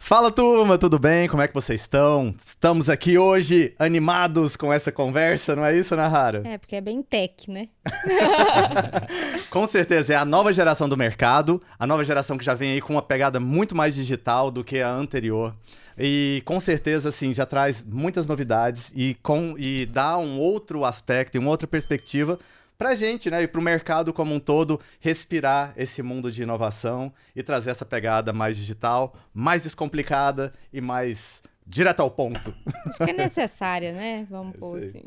Fala, turma, tudo bem? Como é que vocês estão? Estamos aqui hoje animados com essa conversa, não é isso, Nahara? É, porque é bem tech, né? Com certeza, é a nova geração do mercado, a nova geração que já vem aí com uma pegada muito mais digital do que a anterior. E com certeza, assim, já traz muitas novidades e dá um outro aspecto e uma outra perspectiva pra gente, né, e pro mercado como um todo, respirar esse mundo de inovação e trazer essa pegada mais digital, mais descomplicada e mais direto ao ponto. Acho que é necessária, né? Vamos pôr assim.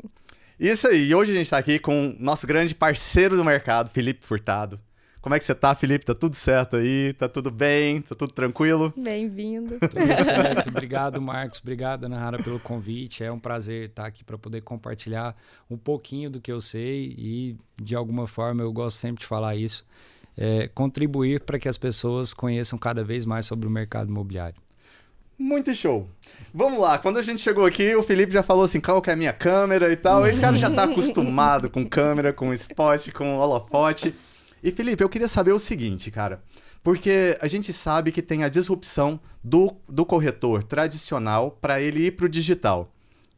Isso aí, e hoje a gente tá aqui com o nosso grande parceiro do mercado, Felipe Furtado. Como é que você tá, Felipe? Tá tudo certo aí? Tá tudo bem? Tá tudo tranquilo? Bem-vindo. Tudo certo. Obrigado, Marcos. Obrigado, Nahara, pelo convite. É um prazer estar aqui para poder compartilhar um pouquinho do que eu sei e, de alguma forma, eu gosto sempre de falar isso, contribuir para que as pessoas conheçam cada vez mais sobre o mercado imobiliário. Muito show. Vamos lá, quando a gente chegou aqui, o Felipe já falou assim, qual que é a minha câmera e tal. Esse cara já tá acostumado com câmera, com spot, com holofote. E, Felipe, eu queria saber o seguinte, cara, porque a gente sabe que tem a disrupção do corretor tradicional para ele ir para o digital.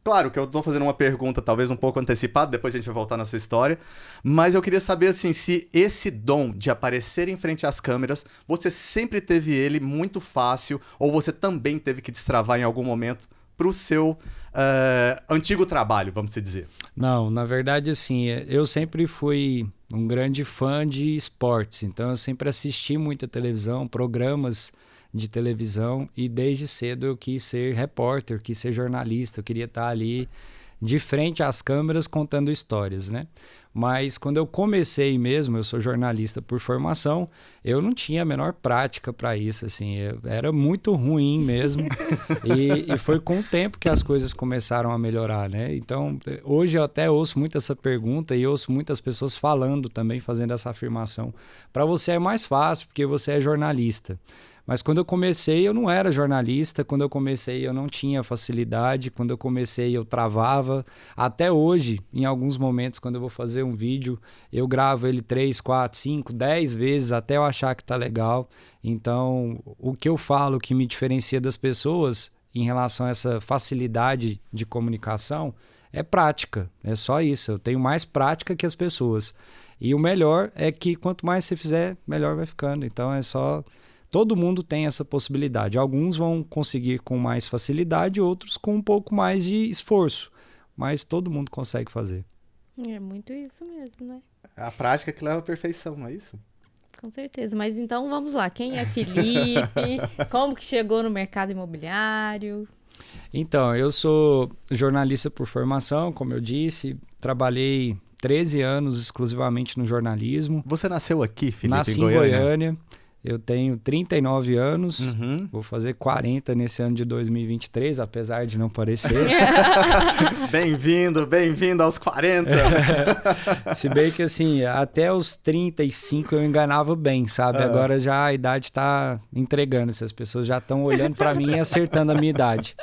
Claro que eu tô fazendo uma pergunta talvez um pouco antecipada, depois a gente vai voltar na sua história, mas eu queria saber, assim, se esse dom de aparecer em frente às câmeras, você sempre teve ele muito fácil, ou você também teve que destravar em algum momento para o seu antigo trabalho, vamos dizer? Não, na verdade, assim, eu sempre fui um grande fã de esportes, então eu sempre assisti muita televisão, programas de televisão, e desde cedo eu quis ser repórter, quis ser jornalista, eu queria estar ali de frente às câmeras contando histórias, né? Mas quando eu comecei mesmo, eu sou jornalista por formação, eu não tinha a menor prática para isso, assim, era muito ruim mesmo, e foi com o tempo que as coisas começaram a melhorar, né? Então, hoje eu até ouço muito essa pergunta e ouço muitas pessoas falando também, fazendo essa afirmação. Para você é mais fácil, porque você é jornalista. Mas quando eu comecei, eu não era jornalista. Quando eu comecei, eu não tinha facilidade. Quando eu comecei, eu travava. Até hoje, em alguns momentos, quando eu vou fazer um vídeo, eu gravo ele 3, 4, 5, 10 vezes até eu achar que tá legal. Então, o que eu falo que me diferencia das pessoas em relação a essa facilidade de comunicação é prática. É só isso. Eu tenho mais prática que as pessoas. E o melhor é que quanto mais você fizer, melhor vai ficando. Então, é só... Todo mundo tem essa possibilidade. Alguns vão conseguir com mais facilidade, outros com um pouco mais de esforço. Mas todo mundo consegue fazer. É muito isso mesmo, né? É a prática que leva à perfeição, não é isso? Com certeza. Mas então vamos lá. Quem é Felipe? Como que chegou no mercado imobiliário? Então, eu sou jornalista por formação, como eu disse. Trabalhei 13 anos exclusivamente no jornalismo. Você nasceu aqui, Felipe, Nasci em Goiânia. Eu tenho 39 anos, Uhum. vou fazer 40 nesse ano de 2023, apesar de não parecer. Bem-vindo aos 40. Se bem que, assim, até os 35 eu enganava bem, sabe? Agora já a idade tá entregando, as pessoas já estão olhando para mim e acertando a minha idade.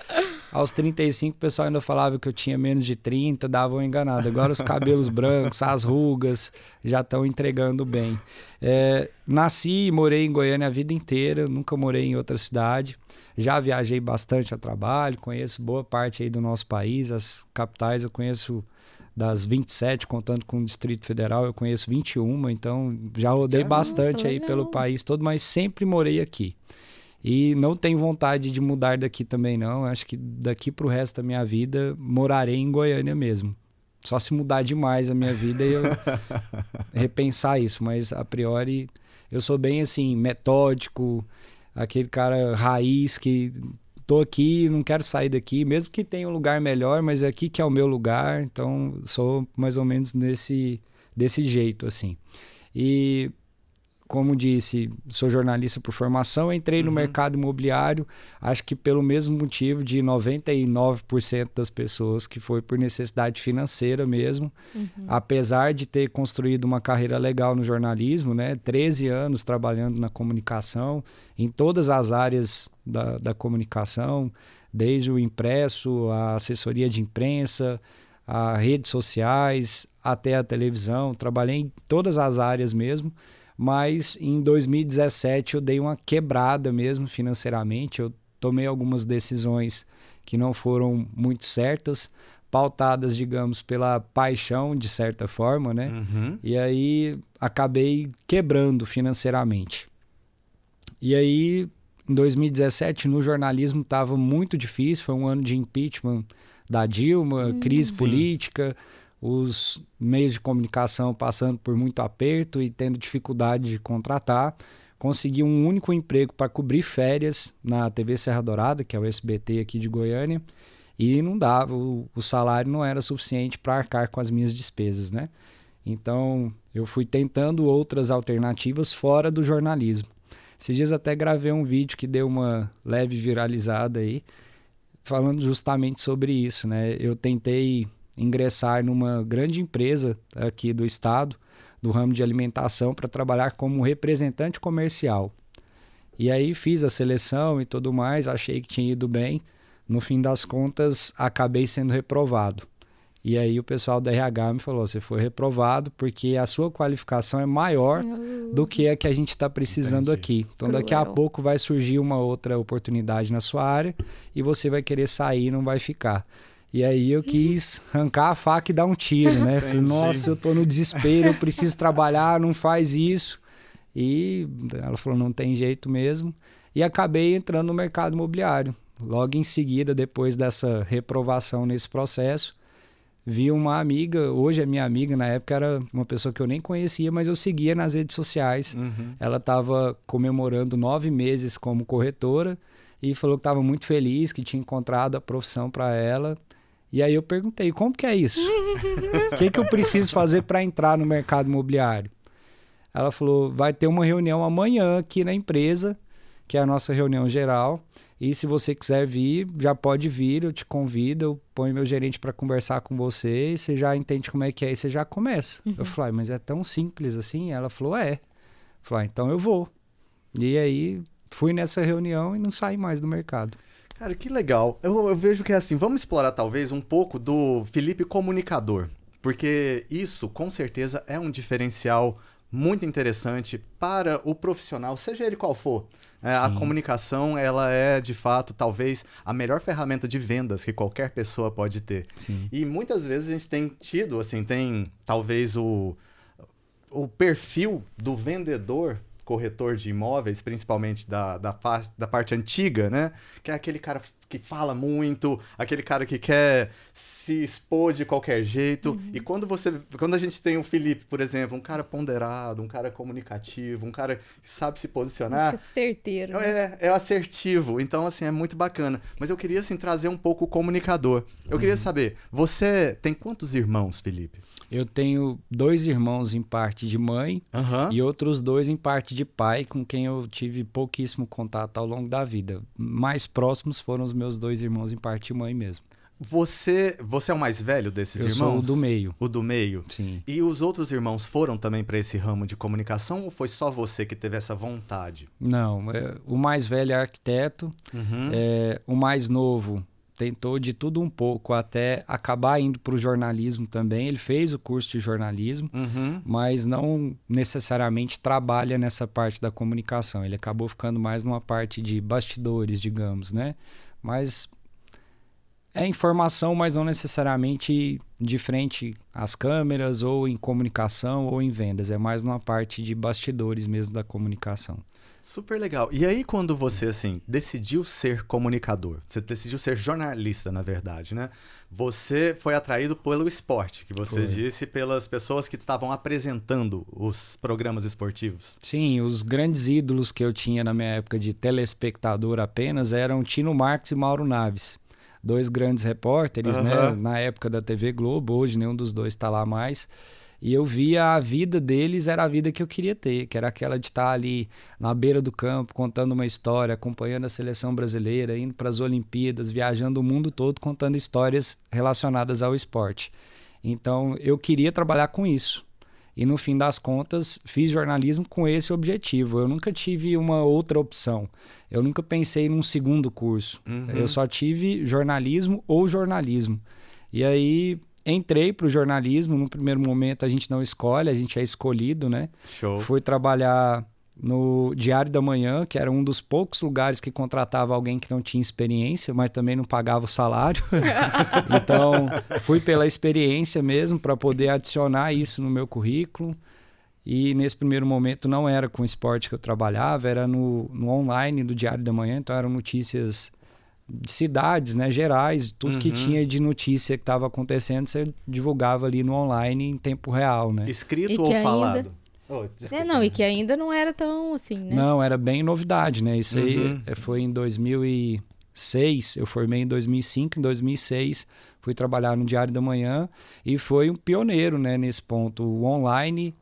Aos 35 o pessoal ainda falava que eu tinha menos de 30, dava uma enganada. Agora os cabelos brancos, as rugas já estão entregando bem. Nasci e morei em Goiânia a vida inteira, nunca morei em outra cidade. Já viajei bastante a trabalho, conheço boa parte aí do nosso país, as capitais eu conheço das 27, contando com o Distrito Federal, eu conheço 21, então já rodei bastante aí pelo país todo, mas sempre morei aqui. E não tenho vontade de mudar daqui também, não. Acho que daqui pro resto da minha vida morarei em Goiânia mesmo. Só se mudar demais a minha vida e eu repensar isso. Mas, a priori, eu sou bem, assim, metódico, aquele cara raiz que tô aqui, não quero sair daqui, mesmo que tenha um lugar melhor, mas é aqui que é o meu lugar. Então, sou mais ou menos desse jeito, assim. E... como disse, sou jornalista por formação, entrei no mercado imobiliário, acho que pelo mesmo motivo de 99% das pessoas, que foi por necessidade financeira mesmo, apesar de ter construído uma carreira legal no jornalismo, né? 13 anos trabalhando na comunicação, em todas as áreas da comunicação, desde o impresso, a assessoria de imprensa, a redes sociais, até a televisão, trabalhei em todas as áreas mesmo. Mas em 2017 eu dei uma quebrada mesmo financeiramente, eu tomei algumas decisões que não foram muito certas, pautadas, digamos, pela paixão, de certa forma, né? E aí acabei quebrando financeiramente. E aí, em 2017, no jornalismo estava muito difícil, foi um ano de impeachment da Dilma, crise política, os meios de comunicação passando por muito aperto e tendo dificuldade de contratar. Consegui um único emprego para cobrir férias na TV Serra Dourada, que é o SBT aqui de Goiânia, e não dava, o salário não era suficiente para arcar com as minhas despesas, né? Então, eu fui tentando outras alternativas fora do jornalismo. Esses dias até gravei um vídeo que deu uma leve viralizada aí, falando justamente sobre isso, né? Eu tentei ingressar numa grande empresa aqui do estado, do ramo de alimentação, para trabalhar como representante comercial. E aí fiz a seleção e tudo mais, achei que tinha ido bem. No fim das contas, acabei sendo reprovado. E aí o pessoal do RH me falou, você foi reprovado porque a sua qualificação é maior do que a gente está precisando aqui. Então daqui a pouco vai surgir uma outra oportunidade na sua área e você vai querer sair e não vai ficar. E aí eu quis arrancar a faca e dar um tiro, né? Falei, nossa, eu tô no desespero, eu preciso trabalhar, não faz isso. E ela falou, não tem jeito mesmo. E acabei entrando no mercado imobiliário. Logo em seguida, depois dessa reprovação nesse processo, vi uma amiga, hoje é minha amiga, na época era uma pessoa que eu nem conhecia, mas eu seguia nas redes sociais. Ela estava comemorando 9 meses como corretora e falou que estava muito feliz, que tinha encontrado a profissão para ela. E aí eu perguntei, como que é isso? O que eu preciso fazer para entrar no mercado imobiliário? Ela falou, vai ter uma reunião amanhã aqui na empresa, que é a nossa reunião geral, e se você quiser vir, já pode vir, eu te convido, eu ponho meu gerente para conversar com você, e você já entende como é que é e você já começa. Eu falei, mas é tão simples assim? Ela falou, é. Eu falei, então eu vou. E aí fui nessa reunião e não saí mais do mercado. Cara, que legal. Eu vejo que é assim, vamos explorar talvez um pouco do Felipe comunicador, porque isso com certeza é um diferencial muito interessante para o profissional, seja ele qual for. A comunicação, ela é, de fato, talvez a melhor ferramenta de vendas que qualquer pessoa pode ter. Sim. E muitas vezes a gente tem tido, assim, tem talvez o perfil do vendedor, corretor de imóveis, principalmente da parte antiga, né? Que é aquele cara que fala muito, aquele cara que quer se expor de qualquer jeito. E quando a gente tem o Felipe, por exemplo, um cara ponderado, um cara comunicativo, um cara que sabe se posicionar. Fica certeiro. Né? É assertivo. Então, assim, é muito bacana. Mas eu queria, assim, trazer um pouco o comunicador. Eu queria saber, você tem quantos irmãos, Felipe? Eu tenho 2 irmãos em parte de mãe e outros 2 em parte de pai, com quem eu tive pouquíssimo contato ao longo da vida. Mais próximos foram os meus 2 irmãos em parte de mãe mesmo. Você é o mais velho desses irmãos? Eu sou o do meio. O do meio? Sim. E os outros irmãos foram também para esse ramo de comunicação ou foi só você que teve essa vontade? Não, o mais velho é arquiteto, o mais novo tentou de tudo um pouco até acabar indo para o jornalismo também. Ele fez o curso de jornalismo, mas não necessariamente trabalha nessa parte da comunicação. Ele acabou ficando mais numa parte de bastidores, digamos, né? Mas é informação, mas não necessariamente de frente às câmeras ou em comunicação ou em vendas. É mais numa parte de bastidores mesmo da comunicação. Super legal. E aí quando você, assim, decidiu ser comunicador, você decidiu ser jornalista, na verdade, né? Você foi atraído pelo esporte, que você disse, pelas pessoas que estavam apresentando os programas esportivos. Sim, os grandes ídolos que eu tinha na minha época de telespectador apenas eram Tino Marcos e Mauro Naves. 2 grandes repórteres, né? Na época da TV Globo, hoje nenhum dos 2 está lá mais. E eu via a vida deles, era a vida que eu queria ter, que era aquela de estar ali na beira do campo, contando uma história, acompanhando a seleção brasileira, indo para as Olimpíadas, viajando o mundo todo, contando histórias relacionadas ao esporte. Então, eu queria trabalhar com isso. E, no fim das contas, fiz jornalismo com esse objetivo. Eu nunca tive uma outra opção. Eu nunca pensei num segundo curso. Eu só tive jornalismo ou jornalismo. E aí entrei para o jornalismo. No primeiro momento a gente não escolhe, a gente é escolhido, né? Show. Fui trabalhar no Diário da Manhã, que era um dos poucos lugares que contratava alguém que não tinha experiência, mas também não pagava o salário. Então, fui pela experiência mesmo para poder adicionar isso no meu currículo. E nesse primeiro momento não era com esporte que eu trabalhava, era no online do Diário da Manhã, então eram notícias de cidades, né, gerais, tudo que tinha de notícia que estava acontecendo, você divulgava ali no online em tempo real, né? Escrito ou falado? E que ainda não era tão assim, né? Não, era bem novidade, né? Isso aí foi em 2006, eu formei em 2005, em 2006 fui trabalhar no Diário da Manhã e foi um pioneiro, né, nesse ponto, o online,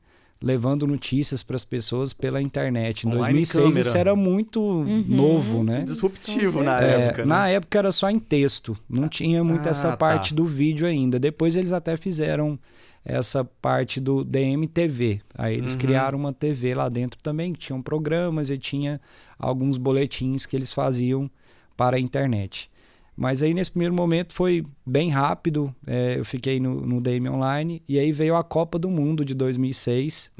levando notícias para as pessoas pela internet. Em 2006 isso era muito novo, né? Disruptivo na época. Né? Na época era só em texto, não tinha muito essa parte do vídeo ainda. Depois eles até fizeram essa parte do DMTV. Aí eles criaram uma TV lá dentro também, que tinham programas e tinha alguns boletins que eles faziam para a internet. Mas aí nesse primeiro momento foi bem rápido, eu fiquei no DM Online e aí veio a Copa do Mundo de 2006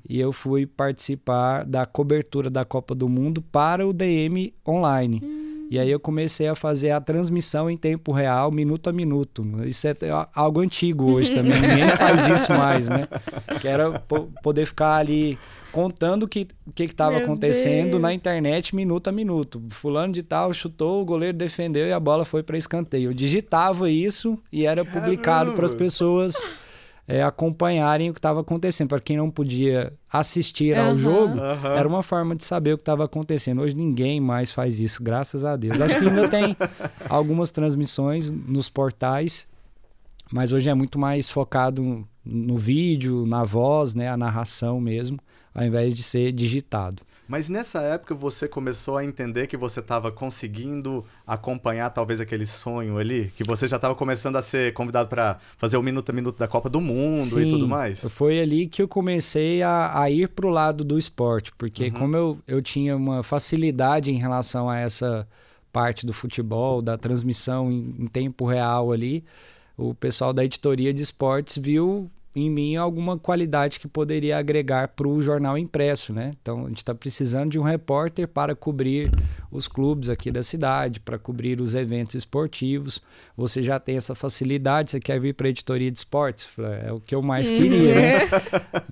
e eu fui participar da cobertura da Copa do Mundo para o DM Online. E aí eu comecei a fazer a transmissão em tempo real, minuto a minuto. Isso é algo antigo hoje também, ninguém faz isso mais, né? Que era poder ficar ali contando o que estava acontecendo na internet minuto a minuto. Fulano de tal chutou, o goleiro defendeu e a bola foi para escanteio. Eu digitava isso e era publicado para as pessoas acompanharem o que estava acontecendo. Para quem não podia assistir ao jogo, era uma forma de saber o que estava acontecendo. Hoje ninguém mais faz isso, graças a Deus. Acho que ainda tem algumas transmissões nos portais, mas hoje é muito mais focado no vídeo, na voz, né, a narração mesmo, ao invés de ser digitado. Mas nessa época você começou a entender que você estava conseguindo acompanhar talvez aquele sonho ali? Que você já estava começando a ser convidado para fazer o minuto a minuto da Copa do Mundo e tudo mais? Foi ali que eu comecei a ir para o lado do esporte, porque como eu tinha uma facilidade em relação a essa parte do futebol, da transmissão em tempo real ali, o pessoal da editoria de esportes viu em mim alguma qualidade que poderia agregar para o jornal impresso, né? Então, a gente está precisando de um repórter para cobrir os clubes aqui da cidade, para cobrir os eventos esportivos. Você já tem essa facilidade, você quer vir para a editoria de esportes? É o que eu mais queria, né?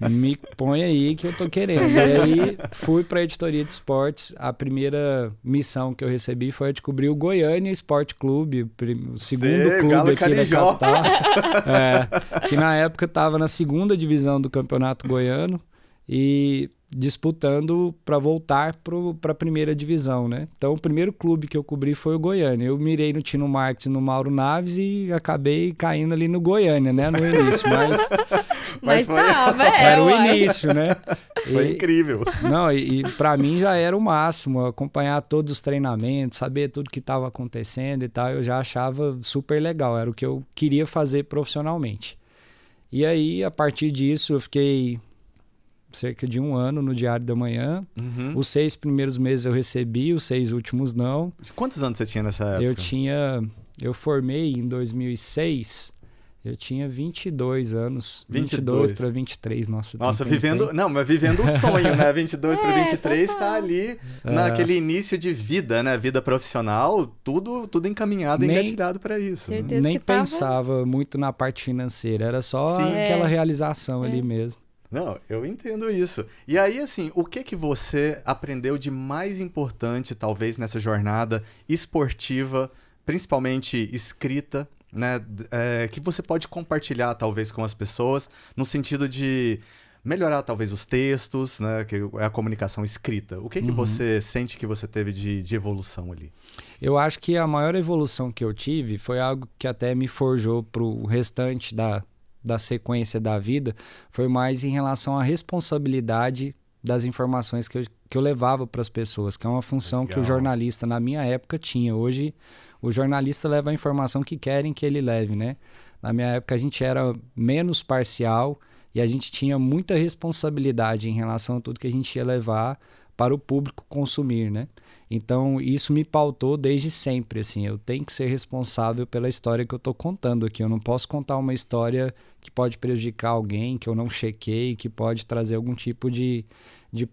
Me põe aí que eu tô querendo. E aí, fui para a editoria de esportes. A primeira missão que eu recebi foi a de cobrir o Goiânia Esporte Clube, o segundo clube aqui da capital. Que na época estava na segunda divisão do Campeonato Goiano e disputando para voltar para a primeira divisão, né? Então, o primeiro clube que eu cobri foi o Goiânia. Eu mirei no Tino Marques e no Mauro Naves e acabei caindo ali no Goiânia, né? No início, mas era o início, né? Foi incrível. Não, e para mim já era o máximo, acompanhar todos os treinamentos, saber tudo que estava acontecendo e tal, eu já achava super legal, era o que eu queria fazer profissionalmente. E aí, a partir disso, eu fiquei cerca de 1 ano no Diário da Manhã. Os 6 primeiros meses eu recebi, os 6 últimos não. Quantos anos você tinha nessa época? Eu formei em 2006, eu tinha 22 anos. 22 para 23, nossa. Vivendo o sonho, né? 22 para 23 está ali naquele início de vida, né? Vida profissional, tudo encaminhado e engatilhado para isso. Nem pensava muito na parte financeira, era só aquela realização ali mesmo. Não, eu entendo isso. E aí, assim, o que você aprendeu de mais importante, talvez, nessa jornada esportiva, principalmente escrita, né, que você pode compartilhar, talvez, com as pessoas, no sentido de melhorar, talvez, os textos, né, que é a comunicação escrita. O que você sente que você teve de evolução ali? Eu acho que a maior evolução que eu tive foi algo que até me forjou para o restante da sequência da vida, foi mais em relação à responsabilidade das informações que eu levava para as pessoas, que é uma função que o jornalista na minha época tinha. Hoje o jornalista leva a informação que querem que ele leve, né? Na minha época a gente era menos parcial e a gente tinha muita responsabilidade em relação a tudo que a gente ia levar para o público consumir, né? Então, isso me pautou desde sempre, assim, eu tenho que ser responsável pela história que eu estou contando aqui. Eu não posso contar uma história que pode prejudicar alguém, que eu não chequei, que pode trazer algum tipo de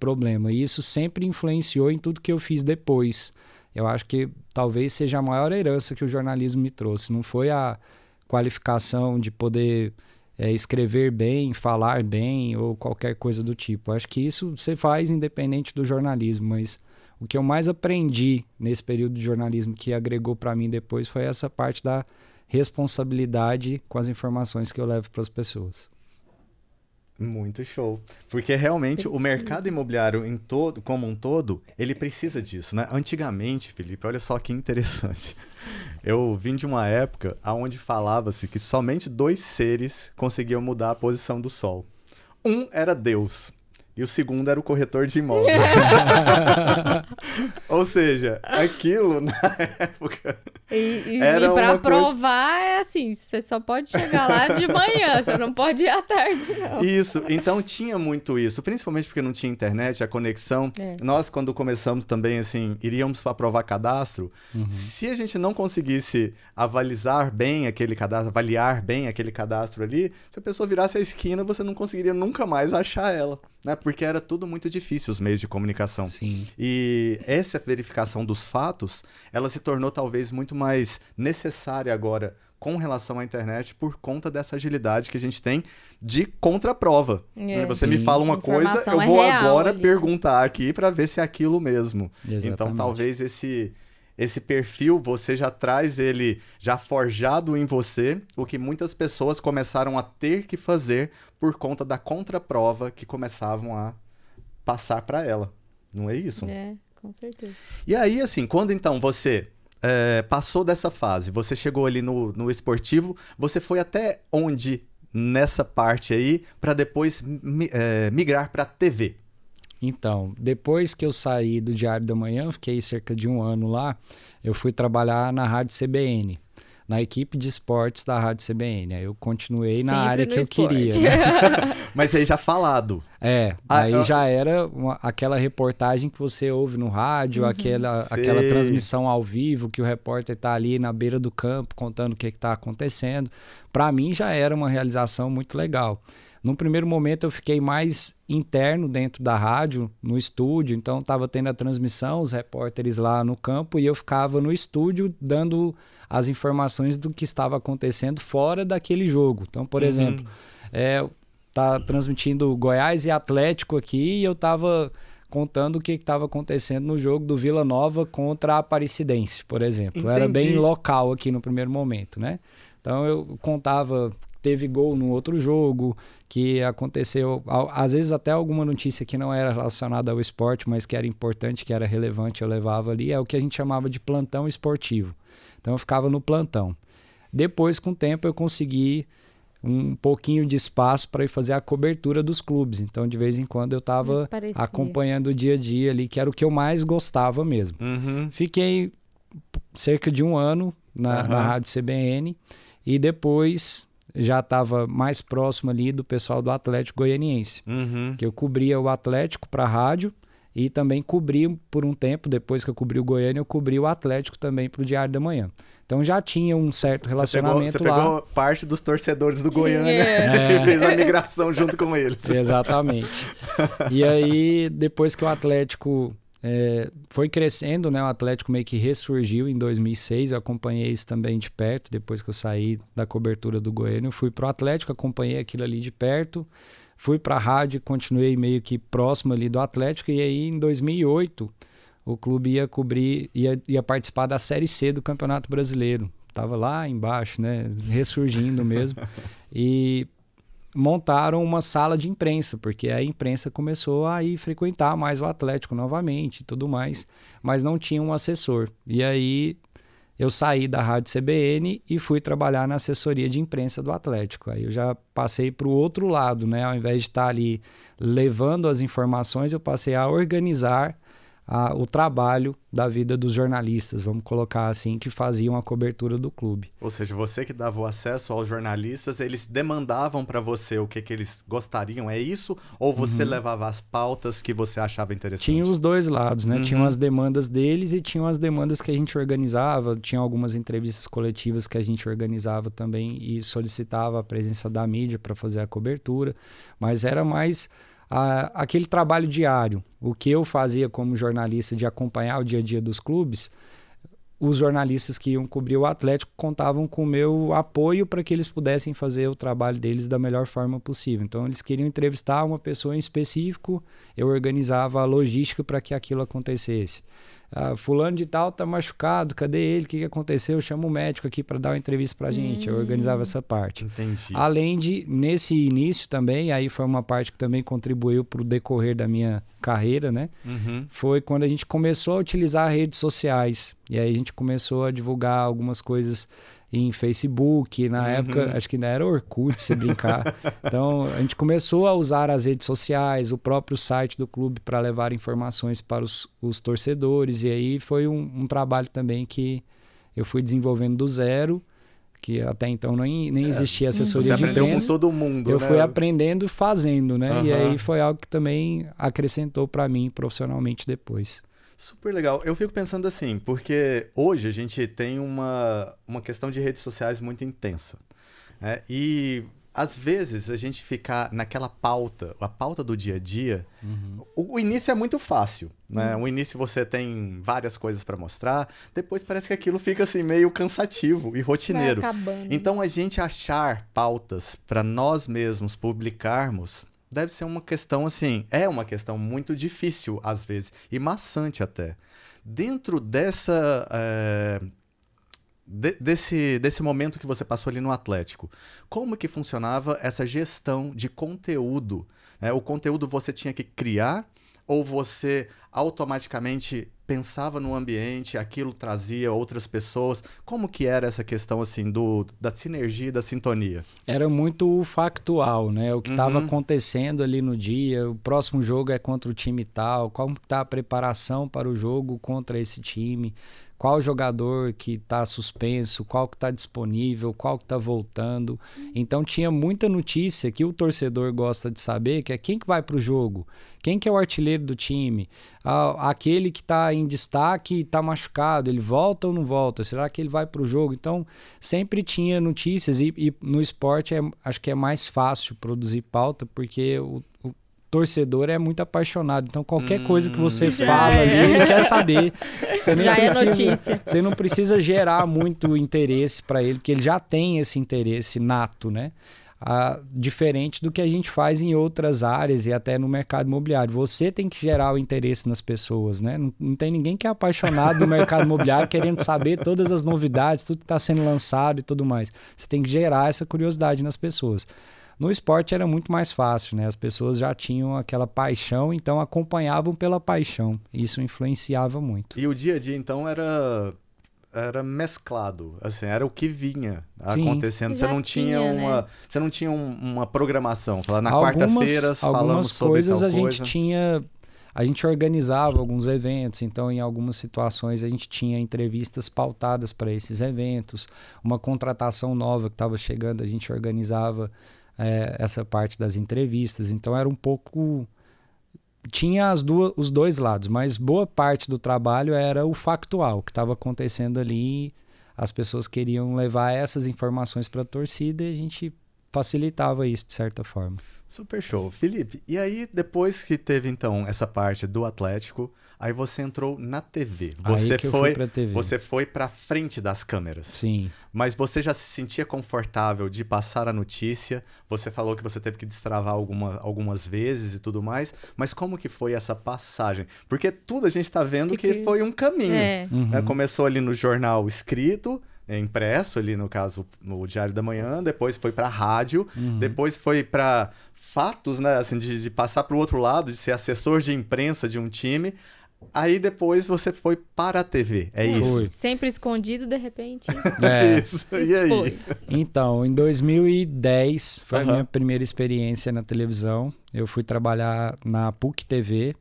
problema. E isso sempre influenciou em tudo que eu fiz depois. Eu acho que talvez seja a maior herança que o jornalismo me trouxe. Não foi a qualificação de poder escrever bem, falar bem ou qualquer coisa do tipo. Acho que isso você faz independente do jornalismo, mas o que eu mais aprendi nesse período de jornalismo que agregou para mim depois foi essa parte da responsabilidade com as informações que eu levo para as pessoas. Muito show. Porque realmente o mercado imobiliário como um todo, ele precisa disso, né? Antigamente, Felipe, olha só que interessante. Eu vim de uma época onde falava-se que somente 2 seres conseguiam mudar a posição do Sol. Um era Deus. E o segundo era o corretor de imóveis. Ou seja, aquilo na época. E para provar é assim: você só pode chegar lá de manhã, você não pode ir à tarde, não. Isso, então tinha muito isso, principalmente porque não tinha internet, a conexão. Nós, quando começamos também, assim, iríamos para aprovar cadastro. Se a gente não conseguisse avaliar bem aquele cadastro ali, se a pessoa virasse a esquina, você não conseguiria nunca mais achar ela. Né? Porque era tudo muito difícil, os meios de comunicação. Sim. E essa verificação dos fatos, ela se tornou talvez muito mais necessária agora com relação à internet por conta dessa agilidade que a gente tem de contraprova. Né? Você me fala uma coisa, eu vou agora perguntar aqui para ver se é aquilo mesmo. Exatamente. Então talvez esse perfil, você já traz ele já forjado em você, o que muitas pessoas começaram a ter que fazer por conta da contraprova que começavam a passar para ela. Não é isso? É, com certeza. E aí, assim, quando então você passou dessa fase, você chegou ali no esportivo, você foi até onde nessa parte aí para depois migrar para a TV? Então, depois que eu saí do Diário da Manhã, fiquei cerca de 1 ano lá, eu fui trabalhar na Rádio CBN, na equipe de esportes da Rádio CBN. Aí eu continuei na área que eu queria. Né? Mas aí já falado. Aí já era aquela reportagem que você ouve no rádio, aquela transmissão ao vivo, que o repórter está ali na beira do campo contando o que está acontecendo. Para mim já era uma realização muito legal. Num primeiro momento eu fiquei mais interno dentro da rádio, no estúdio, então estava tendo a transmissão, os repórteres lá no campo e eu ficava no estúdio dando as informações do que estava acontecendo fora daquele jogo. Então, por exemplo, tá transmitindo Goiás e Atlético aqui e eu estava contando o que estava acontecendo no jogo do Vila Nova contra a Aparecidense, por exemplo. Entendi. Era bem local aqui no primeiro momento, né? Então eu contava... Teve gol no outro jogo, que aconteceu, às vezes até alguma notícia que não era relacionada ao esporte, mas que era importante, que era relevante, eu levava ali, é o que a gente chamava de plantão esportivo. Então eu ficava no plantão. Depois, com o tempo, eu consegui um pouquinho de espaço para ir fazer a cobertura dos clubes. Então, de vez em quando, eu estava acompanhando o dia a dia ali, que era o que eu mais gostava mesmo. Fiquei cerca de 1 ano na Rádio CBN e depois... já estava mais próximo ali do pessoal do Atlético Goianiense, que eu cobria o Atlético para a rádio e também cobri por um tempo, depois que eu cobri o Goiânia, eu cobri o Atlético também para o Diário da Manhã. Então já tinha um certo relacionamento lá. Você pegou parte dos torcedores do Goiânia e fez a migração junto com eles. Exatamente. E aí, depois que o Atlético... foi crescendo, né? O Atlético meio que ressurgiu em 2006, eu acompanhei isso também de perto, depois que eu saí da cobertura do Goiânia, eu fui pro Atlético, acompanhei aquilo ali de perto, fui pra rádio, continuei meio que próximo ali do Atlético, e aí em 2008 o clube ia participar da Série C do Campeonato Brasileiro, tava lá embaixo, né? Ressurgindo mesmo, e... montaram uma sala de imprensa, porque a imprensa começou a ir frequentar mais o Atlético novamente e tudo mais, mas não tinha um assessor. E aí eu saí da Rádio CBN e fui trabalhar na assessoria de imprensa do Atlético. Aí eu já passei para o outro lado, né? Ao invés de estar ali levando as informações, eu passei a organizar o trabalho da vida dos jornalistas, vamos colocar assim, que faziam a cobertura do clube. Ou seja, você que dava o acesso aos jornalistas, eles demandavam para você o que eles gostariam, é isso? Ou você levava as pautas que você achava interessante? Tinha os dois lados, né? Tinham as demandas deles e tinham as demandas que a gente organizava. Tinha algumas entrevistas coletivas que a gente organizava também e solicitava a presença da mídia para fazer a cobertura. Mas era mais aquele trabalho diário. O que eu fazia como jornalista de acompanhar o dia a dia dos clubes, os jornalistas que iam cobrir o Atlético contavam com o meu apoio para que eles pudessem fazer o trabalho deles da melhor forma possível. Então, eles queriam entrevistar uma pessoa em específico, eu organizava a logística para que aquilo acontecesse. Fulano de tal tá machucado, cadê ele? O que aconteceu? Chama o médico aqui para dar uma entrevista para a gente. Eu organizava essa parte. Entendi. Além de, nesse início também, aí foi uma parte que também contribuiu para o decorrer da minha carreira, né? Foi quando a gente começou a utilizar redes sociais. E aí a gente começou a divulgar algumas coisas em Facebook, na época, acho que ainda era Orkut, se brincar. Então, a gente começou a usar as redes sociais, o próprio site do clube para levar informações para os torcedores. E aí foi um trabalho também que eu fui desenvolvendo do zero, que até então nem existia assessoria de imprensa. Você aprendeu com todo mundo, eu né? fui aprendendo fazendo, né? E aí foi algo que também acrescentou para mim profissionalmente depois. Super legal. Eu fico pensando assim, porque hoje a gente tem uma questão de redes sociais muito intensa, né? E às vezes a gente fica naquela pauta, a pauta do dia a dia, o início é muito fácil, né? O início você tem várias coisas para mostrar, depois parece que aquilo fica assim meio cansativo e rotineiro. Vai acabando. Então a gente achar pautas para nós mesmos publicarmos deve ser uma questão assim, é uma questão muito difícil às vezes e maçante até. Dentro dessa desse momento que você passou ali no Atlético, como que funcionava essa gestão de conteúdo? O conteúdo você tinha que criar ou você automaticamente pensava no ambiente, aquilo trazia outras pessoas? Como que era essa questão assim da sinergia e da sintonia? Era muito factual, né? O que estava acontecendo ali no dia, o próximo jogo é contra o time tal, como está a preparação para o jogo contra esse time, qual jogador que está suspenso, qual que está disponível, qual que está voltando. Então tinha muita notícia que o torcedor gosta de saber, que é quem que vai para o jogo, quem que é o artilheiro do time, aquele que está em destaque está machucado, ele volta ou não volta, será que ele vai para o jogo? Então sempre tinha notícias e no esporte acho que é mais fácil produzir pauta, porque o torcedor é muito apaixonado, então qualquer coisa que você fala ali, ele quer saber. Você não é notícia. Você não precisa gerar muito interesse para ele, porque ele já tem esse interesse nato, né? Diferente do que a gente faz em outras áreas e até no mercado imobiliário. Você tem que gerar o interesse nas pessoas, né? Não tem ninguém que é apaixonado no mercado imobiliário querendo saber todas as novidades, tudo que está sendo lançado e tudo mais. Você tem que gerar essa curiosidade nas pessoas. No esporte era muito mais fácil, né? As pessoas já tinham aquela paixão, então acompanhavam pela paixão. Isso influenciava muito. E o dia a dia, então, era mesclado, assim, era o que vinha acontecendo. Você não tinha uma programação. Falar na quarta-feira falamos sobre tal coisa. A gente organizava alguns eventos, então em algumas situações a gente tinha entrevistas pautadas para esses eventos. Uma contratação nova que estava chegando, a gente organizava essa parte das entrevistas. Então era um pouco... Tinha os dois lados, mas boa parte do trabalho era o factual, o que estava acontecendo ali. As pessoas queriam levar essas informações para a torcida e a gente facilitava isso de certa forma. Super show. Felipe, e aí depois que teve então essa parte do Atlético, aí você entrou na TV. Você foi para frente das câmeras. Sim. Mas você já se sentia confortável de passar a notícia? Você falou que você teve que destravar algumas vezes e tudo mais, mas como que foi essa passagem? Porque tudo a gente está vendo que foi um caminho. Começou ali no jornal escrito, impresso ali no caso no Diário da Manhã, depois foi para rádio, depois foi para fatos, né, assim, de passar para o outro lado, de ser assessor de imprensa de um time. Aí depois você foi para a TV, isso? Sempre escondido, de repente. Isso, e aí? Então, em 2010 foi a minha primeira experiência na televisão. Eu fui trabalhar na PUC TV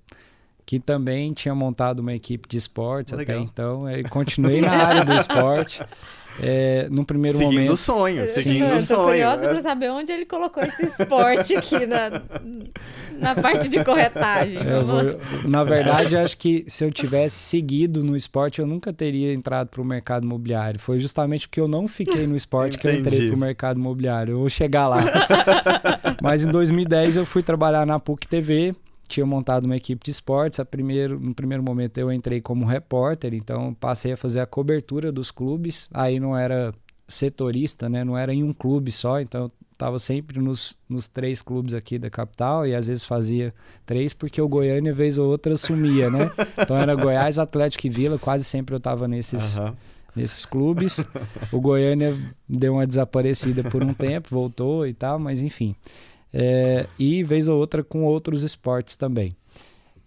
que também tinha montado uma equipe de esportes até Legal. então. Eu continuei na área do esporte. Num primeiro Seguindo momento... o sonho, seguindo Eu o tô sonho. curiosa pra saber onde ele colocou esse esporte aqui na parte de corretagem. Na verdade, acho que se eu tivesse seguido no esporte, eu nunca teria entrado para o mercado imobiliário. Foi justamente porque eu não fiquei no esporte que eu entrei para o mercado imobiliário. Eu vou chegar lá. Mas em 2010 eu fui trabalhar na PUC TV, tinha montado uma equipe de esportes. No primeiro momento eu entrei como repórter, então passei a fazer a cobertura dos clubes. Aí não era setorista, né? Não era em um clube só, então eu estava sempre nos 3 clubes aqui da capital e às vezes fazia 3 porque o Goiânia, vez ou outra, sumia, né? Então era Goiás, Atlético e Vila, quase sempre eu estava nesses clubes. O Goiânia deu uma desaparecida por um tempo, voltou e tal, mas enfim. E vez ou outra com outros esportes também.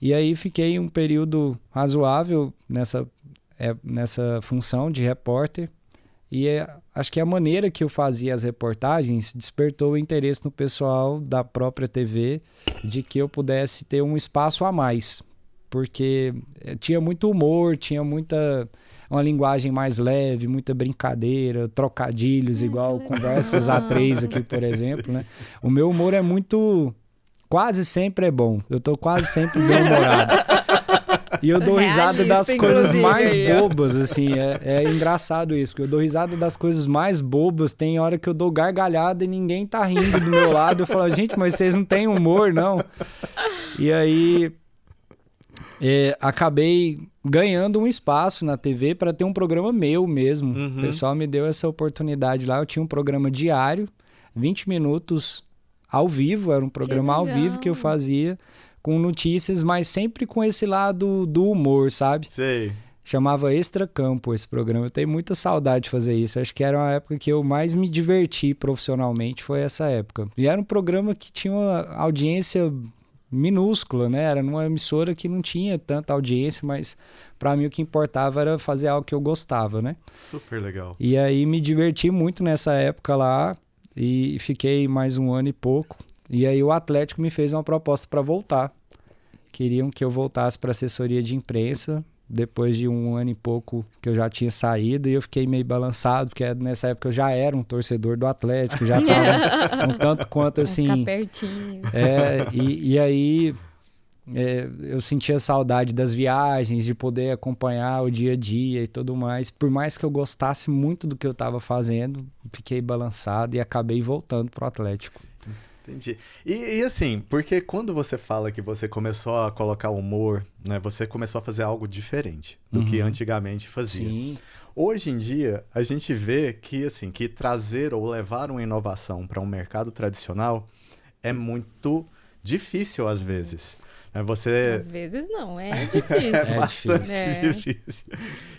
E aí fiquei um período razoável nessa função de repórter e acho que a maneira que eu fazia as reportagens despertou o interesse no pessoal da própria TV de que eu pudesse ter um espaço a mais, porque tinha muito humor, tinha uma linguagem mais leve, muita brincadeira, trocadilhos, igual conversas A3 aqui, por exemplo, né? O meu humor é quase sempre é bom. Eu tô quase sempre bem-humorado. E eu dou risada das coisas mais bobas, assim, é engraçado isso, porque eu dou risada das coisas mais bobas, tem hora que eu dou gargalhada e ninguém tá rindo do meu lado, eu falo, gente, mas vocês não têm humor, não? E aí... acabei ganhando um espaço na TV para ter um programa meu mesmo. O pessoal me deu essa oportunidade lá. Eu tinha um programa diário, 20 minutos ao vivo, era um programa ao vivo que eu fazia com notícias, mas sempre com esse lado do humor, sabe? Sei. Chamava Extra Campo esse programa. Eu tenho muita saudade de fazer isso. Acho que era uma época que eu mais me diverti profissionalmente, foi essa época. E era um programa que tinha uma audiência minúscula, né? Era numa emissora que não tinha tanta audiência, mas para mim o que importava era fazer algo que eu gostava, né? Super legal. E aí me diverti muito nessa época lá e fiquei mais um ano e pouco. E aí o Atlético me fez uma proposta para voltar. Queriam que eu voltasse para assessoria de imprensa depois de um ano e pouco que eu já tinha saído, e eu fiquei meio balançado, porque nessa época eu já era um torcedor do Atlético, já estava um tanto quanto assim... Ficar pertinho. E aí eu sentia saudade das viagens, de poder acompanhar o dia a dia e tudo mais. Por mais que eu gostasse muito do que eu estava fazendo, fiquei balançado e acabei voltando pro Atlético. Entendi. E assim, porque quando você fala que você começou a colocar humor, né, você começou a fazer algo diferente do que antigamente fazia. Sim. Hoje em dia, a gente vê que, assim, que trazer ou levar uma inovação para um mercado tradicional é muito difícil às vezes. Às vezes não, é difícil. É bastante difícil.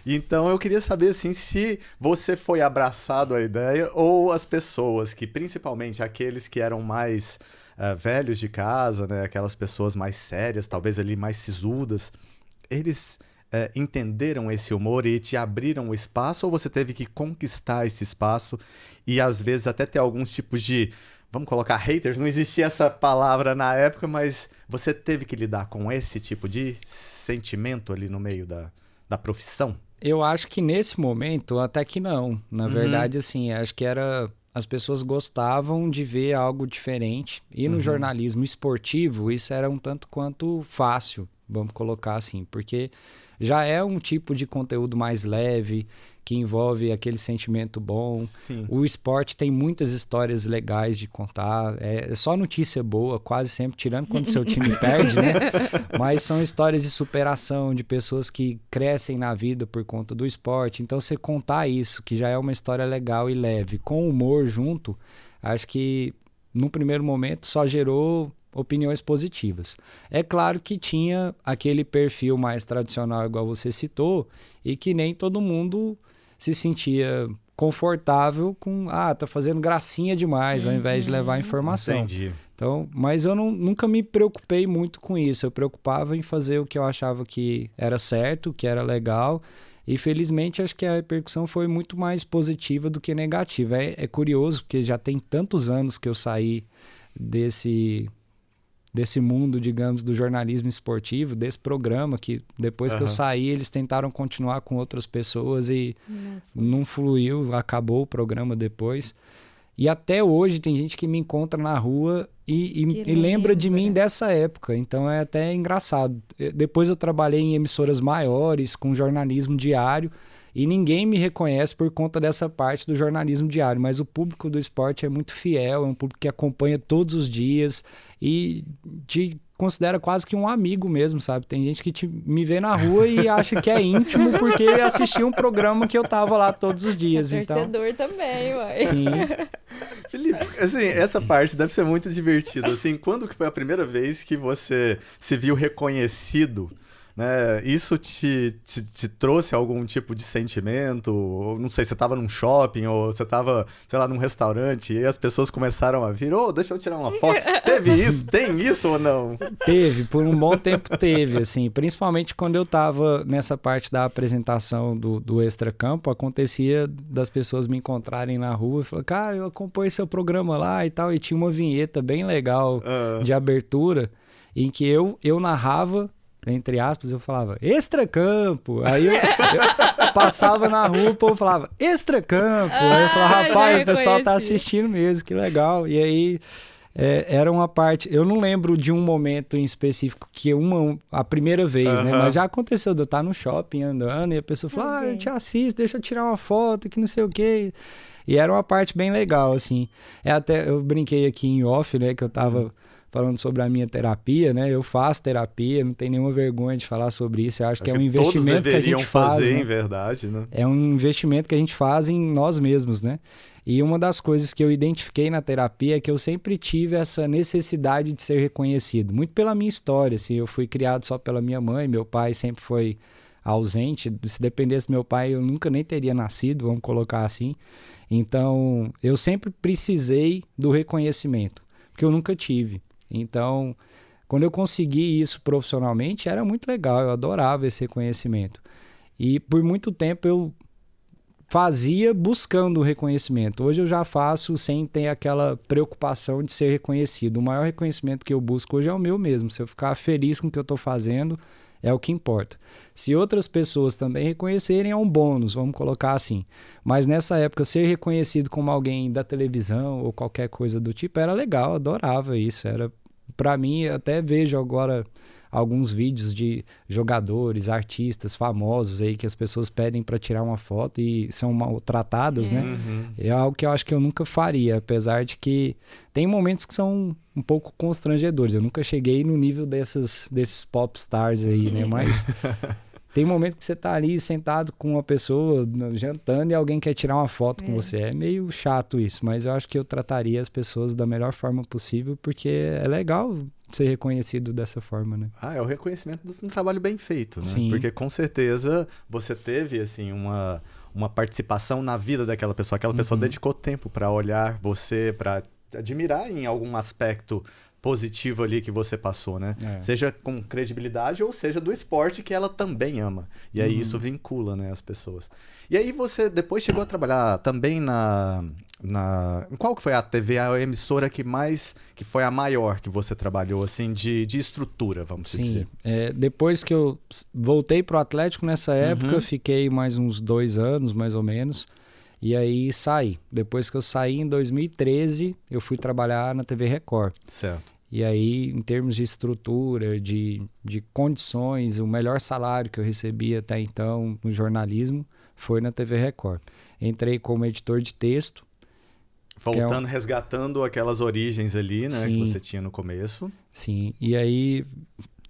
Então eu queria saber assim, se você foi abraçado à ideia ou as pessoas que, principalmente aqueles que eram mais velhos de casa, né, aquelas pessoas mais sérias, talvez ali mais sisudas, eles entenderam esse humor e te abriram o espaço, ou você teve que conquistar esse espaço e às vezes até ter alguns tipos de... Vamos colocar haters, não existia essa palavra na época, mas você teve que lidar com esse tipo de sentimento ali no meio da profissão? Eu acho que nesse momento, até que não. Na verdade, assim, acho que as pessoas gostavam de ver algo diferente. E no jornalismo esportivo, isso era um tanto quanto fácil, vamos colocar assim, porque já é um tipo de conteúdo mais leve, que envolve aquele sentimento bom. Sim. O esporte tem muitas histórias legais de contar. É só notícia boa, quase sempre, tirando quando seu time perde, né? Mas são histórias de superação, de pessoas que crescem na vida por conta do esporte. Então, você contar isso, que já é uma história legal e leve, com humor junto, acho que, no primeiro momento, só gerou opiniões positivas. É claro que tinha aquele perfil mais tradicional, igual você citou, e que nem todo mundo se sentia confortável com, tá fazendo gracinha demais, ao invés de levar informação. Entendi. Então, mas eu nunca me preocupei muito com isso. Eu preocupava em fazer o que eu achava que era certo, que era legal, e felizmente acho que a repercussão foi muito mais positiva do que negativa. É curioso, porque já tem tantos anos que eu saí desse mundo, digamos, do jornalismo esportivo, desse programa, que depois que eu saí, eles tentaram continuar com outras pessoas e não fluiu, acabou o programa depois. E até hoje tem gente que me encontra na rua e lembra de mim dessa época. Então é até engraçado. Depois eu trabalhei em emissoras maiores, com jornalismo diário, e ninguém me reconhece por conta dessa parte do jornalismo diário. Mas o público do esporte é muito fiel, é um público que acompanha todos os dias e te considera quase que um amigo mesmo, sabe? Tem gente que me vê na rua e acha que é íntimo porque assistiu um programa que eu tava lá todos os dias. É torcedor também, uai. Sim. Felipe, assim, essa parte deve ser muito divertida. Assim, quando que foi a primeira vez que você se viu reconhecido? Né? Isso te trouxe algum tipo de sentimento? Ou, não sei, você estava num shopping ou você estava, sei lá, num restaurante e as pessoas começaram a vir, deixa eu tirar uma foto. Teve isso? Tem isso ou não? Teve, por um bom tempo teve, assim, principalmente quando eu estava nessa parte da apresentação do Extracampo, acontecia das pessoas me encontrarem na rua e falar, cara, eu acompanhei seu programa lá e tal, e tinha uma vinheta bem legal de abertura em que eu narrava, entre aspas, eu falava, Extracampo. Aí eu passava na rua, o povo falava, Extracampo. Aí eu falava, rapaz, o pessoal tá assistindo mesmo, que legal. E aí era uma parte, eu não lembro de um momento em específico que a primeira vez, né? Mas já aconteceu de eu estar no shopping andando e a pessoa falou, eu te assisto, deixa eu tirar uma foto, que não sei o quê. E era uma parte bem legal, assim. Até eu brinquei aqui em off, né, que eu tava falando sobre a minha terapia, né? Eu faço terapia, não tenho nenhuma vergonha de falar sobre isso. Eu acho que é um investimento que a gente faz, fazer, né? em verdade, né? É um investimento que a gente faz em nós mesmos, né? E uma das coisas que eu identifiquei na terapia é que eu sempre tive essa necessidade de ser reconhecido. Muito pela minha história, assim. Eu fui criado só pela minha mãe, meu pai sempre foi ausente. Se dependesse do meu pai, eu nunca nem teria nascido, vamos colocar assim. Então, eu sempre precisei do reconhecimento, porque eu nunca tive. Então, quando eu consegui isso profissionalmente, era muito legal, eu adorava esse reconhecimento. E por muito tempo eu fazia buscando o reconhecimento. Hoje eu já faço sem ter aquela preocupação de ser reconhecido. O maior reconhecimento que eu busco hoje é o meu mesmo. Se eu ficar feliz com o que eu estou fazendo, é o que importa. Se outras pessoas também reconhecerem, é um bônus, vamos colocar assim. Mas nessa época, ser reconhecido como alguém da televisão ou qualquer coisa do tipo era legal, adorava isso. Era, para mim, até vejo agora alguns vídeos de jogadores, artistas famosos aí que as pessoas pedem para tirar uma foto e são maltratadas, né? É algo que eu acho que eu nunca faria, apesar de que tem momentos que são um pouco constrangedores. Eu nunca cheguei no nível desses pop stars aí, né? Mas tem momento que você tá ali sentado com uma pessoa jantando e alguém quer tirar uma foto com você. É meio chato isso, mas eu acho que eu trataria as pessoas da melhor forma possível, porque é legal ser reconhecido dessa forma, né? É o reconhecimento de um trabalho bem feito, né? Sim. Porque com certeza você teve, assim, uma participação na vida daquela pessoa. Aquela pessoa dedicou tempo para olhar você, para admirar em algum aspecto positivo ali que você passou, né? Seja com credibilidade ou seja do esporte que ela também ama. E aí isso vincula, né, as pessoas. E aí você depois chegou a trabalhar também qual que foi a TV, a emissora que foi a maior que você trabalhou, assim, de estrutura, vamos dizer? Depois que eu voltei pro Atlético nessa época, fiquei mais uns 2 anos, mais ou menos, e aí saí. Depois que eu saí, em 2013, eu fui trabalhar na TV Record. Certo. E aí, em termos de estrutura, de condições, o melhor salário que eu recebi até então no jornalismo foi na TV Record. Entrei como editor de texto. Voltando, resgatando aquelas origens ali, né? Sim. Que você tinha no começo. Sim, e aí,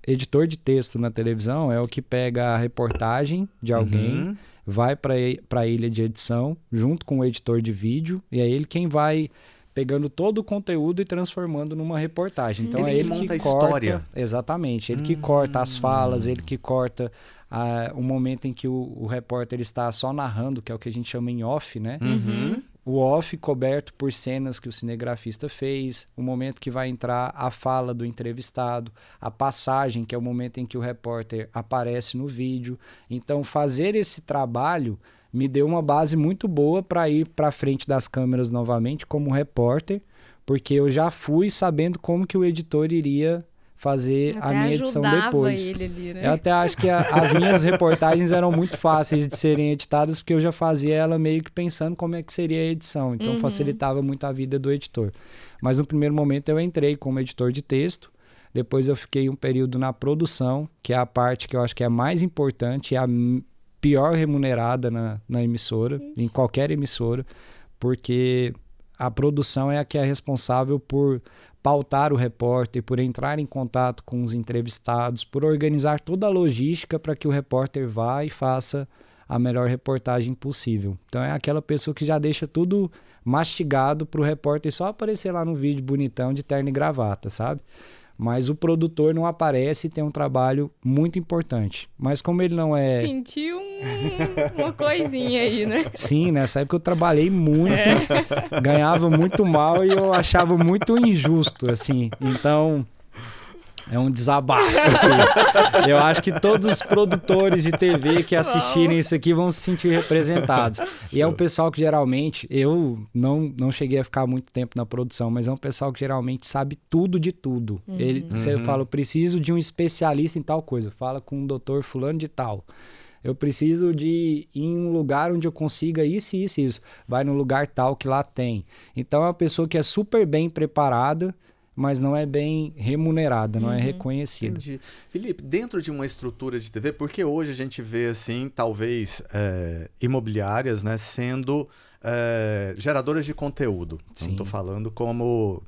editor de texto na televisão é o que pega a reportagem de alguém, vai para a ilha de edição, junto com o editor de vídeo, e é ele quem vai pegando todo o conteúdo e transformando numa reportagem. Então ele é que monta a corta, história. Exatamente, ele que corta as falas, ele que corta o momento em que o repórter está só narrando, que é o que a gente chama em off, né? O off coberto por cenas que o cinegrafista fez, o momento que vai entrar a fala do entrevistado, a passagem, que é o momento em que o repórter aparece no vídeo. Então, fazer esse trabalho me deu uma base muito boa para ir para frente das câmeras novamente como repórter, porque eu já fui sabendo como que o editor iria fazer Até a minha edição ajudava depois. ele ali, né? Eu até acho que as minhas reportagens eram muito fáceis de serem editadas, porque eu já fazia ela meio que pensando como é que seria a edição. Então facilitava muito a vida do editor. Mas no primeiro momento eu entrei como editor de texto. Depois eu fiquei um período na produção, que é a parte que eu acho que é a mais importante, é a pior remunerada na emissora, em qualquer emissora, porque a produção é a que é responsável por pautar o repórter, por entrar em contato com os entrevistados, por organizar toda a logística para que o repórter vá e faça a melhor reportagem possível. Então é aquela pessoa que já deixa tudo mastigado para o repórter só aparecer lá no vídeo bonitão de terno e gravata, sabe? Mas o produtor não aparece e tem um trabalho muito importante. Mas como ele não é... Senti uma coisinha aí, né? Sim, nessa época eu trabalhei muito, ganhava muito mal e eu achava muito injusto, assim. Então, é um desabafo aqui. Eu acho que todos os produtores de TV que assistirem isso aqui vão se sentir representados. E é um pessoal que geralmente, eu não cheguei a ficar muito tempo na produção, mas é um pessoal que geralmente sabe tudo de tudo. Você fala, eu preciso de um especialista em tal coisa. Fala com o doutor fulano de tal. Eu preciso de ir em um lugar onde eu consiga isso, isso, isso. Vai no lugar tal que lá tem. Então é uma pessoa que é super bem preparada, mas não é bem remunerada, não é reconhecida. Entendi. Felipe, dentro de uma estrutura de TV, porque hoje a gente vê, assim, talvez imobiliárias, né, sendo geradoras de conteúdo. Sim. Não estou falando como...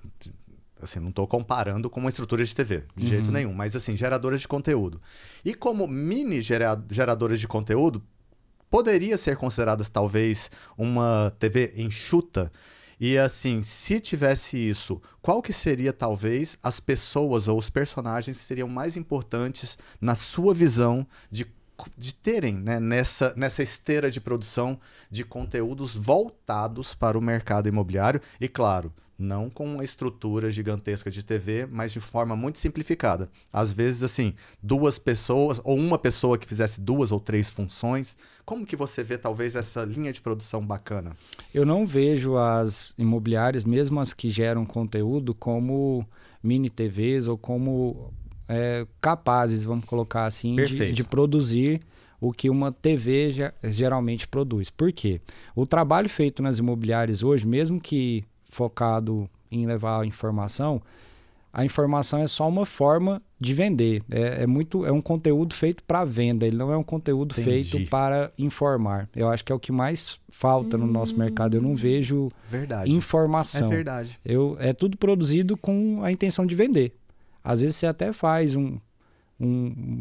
Assim, não estou comparando com uma estrutura de TV, de jeito nenhum, mas assim, geradoras de conteúdo. E como mini geradoras de conteúdo, poderia ser consideradas talvez uma TV enxuta. E assim, se tivesse isso, qual que seria talvez as pessoas ou os personagens que seriam mais importantes na sua visão de terem, né, nessa esteira de produção de conteúdos voltados para o mercado imobiliário? E claro, não com uma estrutura gigantesca de TV, mas de forma muito simplificada. Às vezes, assim, 2 pessoas ou uma pessoa que fizesse 2 ou 3 funções. Como que você vê, talvez, essa linha de produção bacana? Eu não vejo as imobiliárias, mesmo as que geram conteúdo, como mini TVs ou como capazes, vamos colocar assim, de produzir o que uma TV geralmente produz. Por quê? O trabalho feito nas imobiliárias hoje, mesmo que focado em levar a informação é só uma forma de vender. É um conteúdo feito para venda, ele não é um conteúdo feito para informar. Eu acho que é o que mais falta no nosso mercado. Eu não vejo informação. É verdade. É tudo produzido com a intenção de vender. Às vezes você até faz um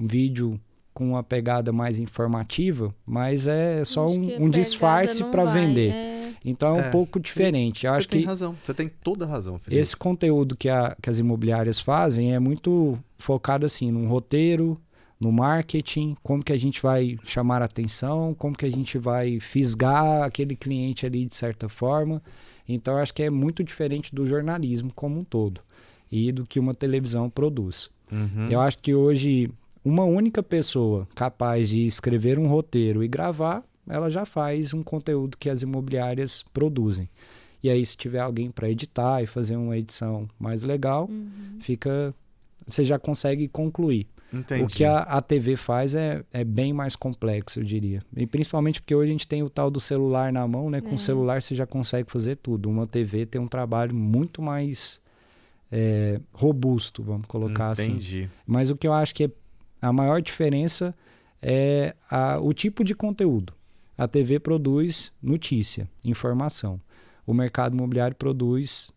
vídeo com uma pegada mais informativa, mas é só um disfarce para vender. Então é um pouco diferente. Você tem razão, você tem toda a razão, Felipe. Esse conteúdo que as imobiliárias fazem é muito focado assim, num roteiro, no marketing, como que a gente vai chamar a atenção, como que a gente vai fisgar aquele cliente ali de certa forma. Então eu acho que é muito diferente do jornalismo como um todo e do que uma televisão produz. Eu acho que hoje uma única pessoa capaz de escrever um roteiro e gravar, ela já faz um conteúdo que as imobiliárias produzem. E aí, se tiver alguém para editar e fazer uma edição mais legal, você já consegue concluir. Entendi. O que a TV faz é bem mais complexo, eu diria. E principalmente porque hoje a gente tem o tal do celular na mão, né? Com o celular você já consegue fazer tudo. Uma TV tem um trabalho muito mais robusto, vamos colocar assim. Entendi. Mas o que eu acho que a maior diferença é o tipo de conteúdo. A TV produz notícia, informação. O mercado imobiliário produz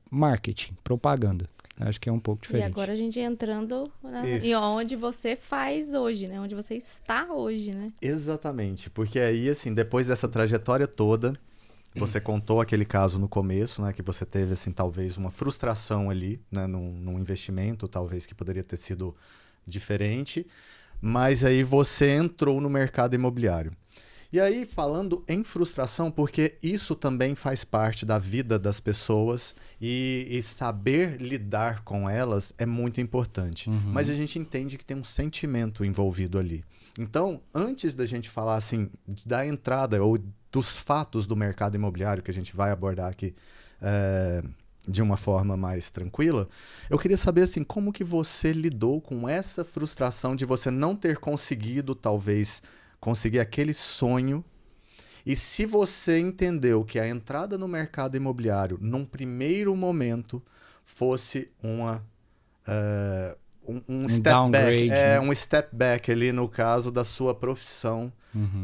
marketing, propaganda. Acho que é um pouco diferente. E agora a gente entrando em onde você faz hoje, né? Onde você está hoje, né? Exatamente. Porque aí, assim, depois dessa trajetória toda, você contou aquele caso no começo, né? Que você teve, assim, talvez uma frustração ali, né? Num investimento, talvez, que poderia ter sido diferente. Mas aí você entrou no mercado imobiliário. E aí, falando em frustração, porque isso também faz parte da vida das pessoas e saber lidar com elas é muito importante. Mas a gente entende que tem um sentimento envolvido ali. Então, antes da gente falar assim, da entrada ou dos fatos do mercado imobiliário que a gente vai abordar aqui de uma forma mais tranquila, eu queria saber assim, como que você lidou com essa frustração de você não ter conseguido, talvez, conseguir aquele sonho, e se você entendeu que a entrada no mercado imobiliário, num primeiro momento, fosse um step downgrade, back, né? um step back ali no caso da sua profissão,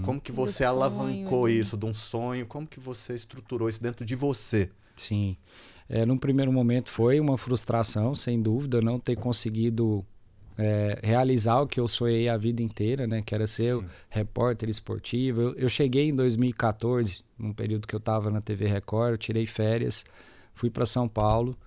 como que você alavancou isso, de um sonho, como que você estruturou isso dentro de você? Sim. Num primeiro momento foi uma frustração, sem dúvida, não ter conseguido realizar o que eu sonhei a vida inteira, né? Que era ser repórter esportivo. Eu cheguei em 2014, num período que eu estava na TV Record, eu tirei férias, fui para São Paulo.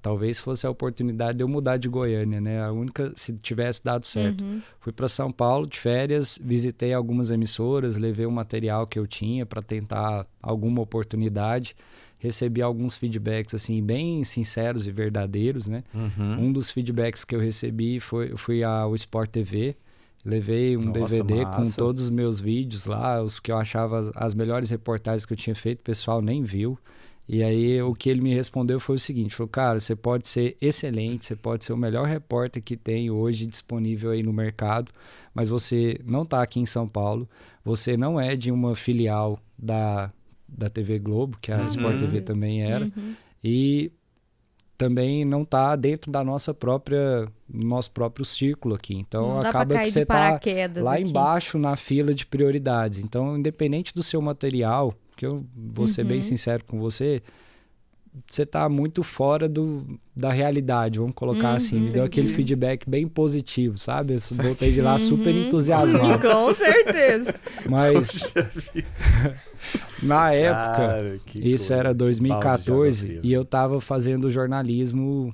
Talvez fosse a oportunidade de eu mudar de Goiânia, né? A única, se tivesse dado certo. Fui para São Paulo de férias, visitei algumas emissoras, levei o material que eu tinha para tentar alguma oportunidade. Recebi alguns feedbacks assim bem sinceros e verdadeiros, né? Um dos feedbacks que eu recebi fui ao Sport TV. Levei um DVD com todos os meus vídeos lá, os que eu achava as melhores reportagens que eu tinha feito, o pessoal nem viu. E aí o que ele me respondeu foi o seguinte, falou, cara, você pode ser excelente, você pode ser o melhor repórter que tem hoje disponível aí no mercado, mas você não está aqui em São Paulo, você não é de uma filial da TV Globo, que a Sport TV também era, e também não está dentro da nosso próprio círculo aqui. Então acaba que você está lá embaixo na fila de prioridades. Então, independente do seu material, que eu vou ser bem sincero com você, você está muito fora da realidade, vamos colocar assim. Me deu aquele feedback bem positivo, sabe? Eu voltei de lá super entusiasmado. Com certeza. Mas na época, isso era 2014, e eu estava fazendo jornalismo,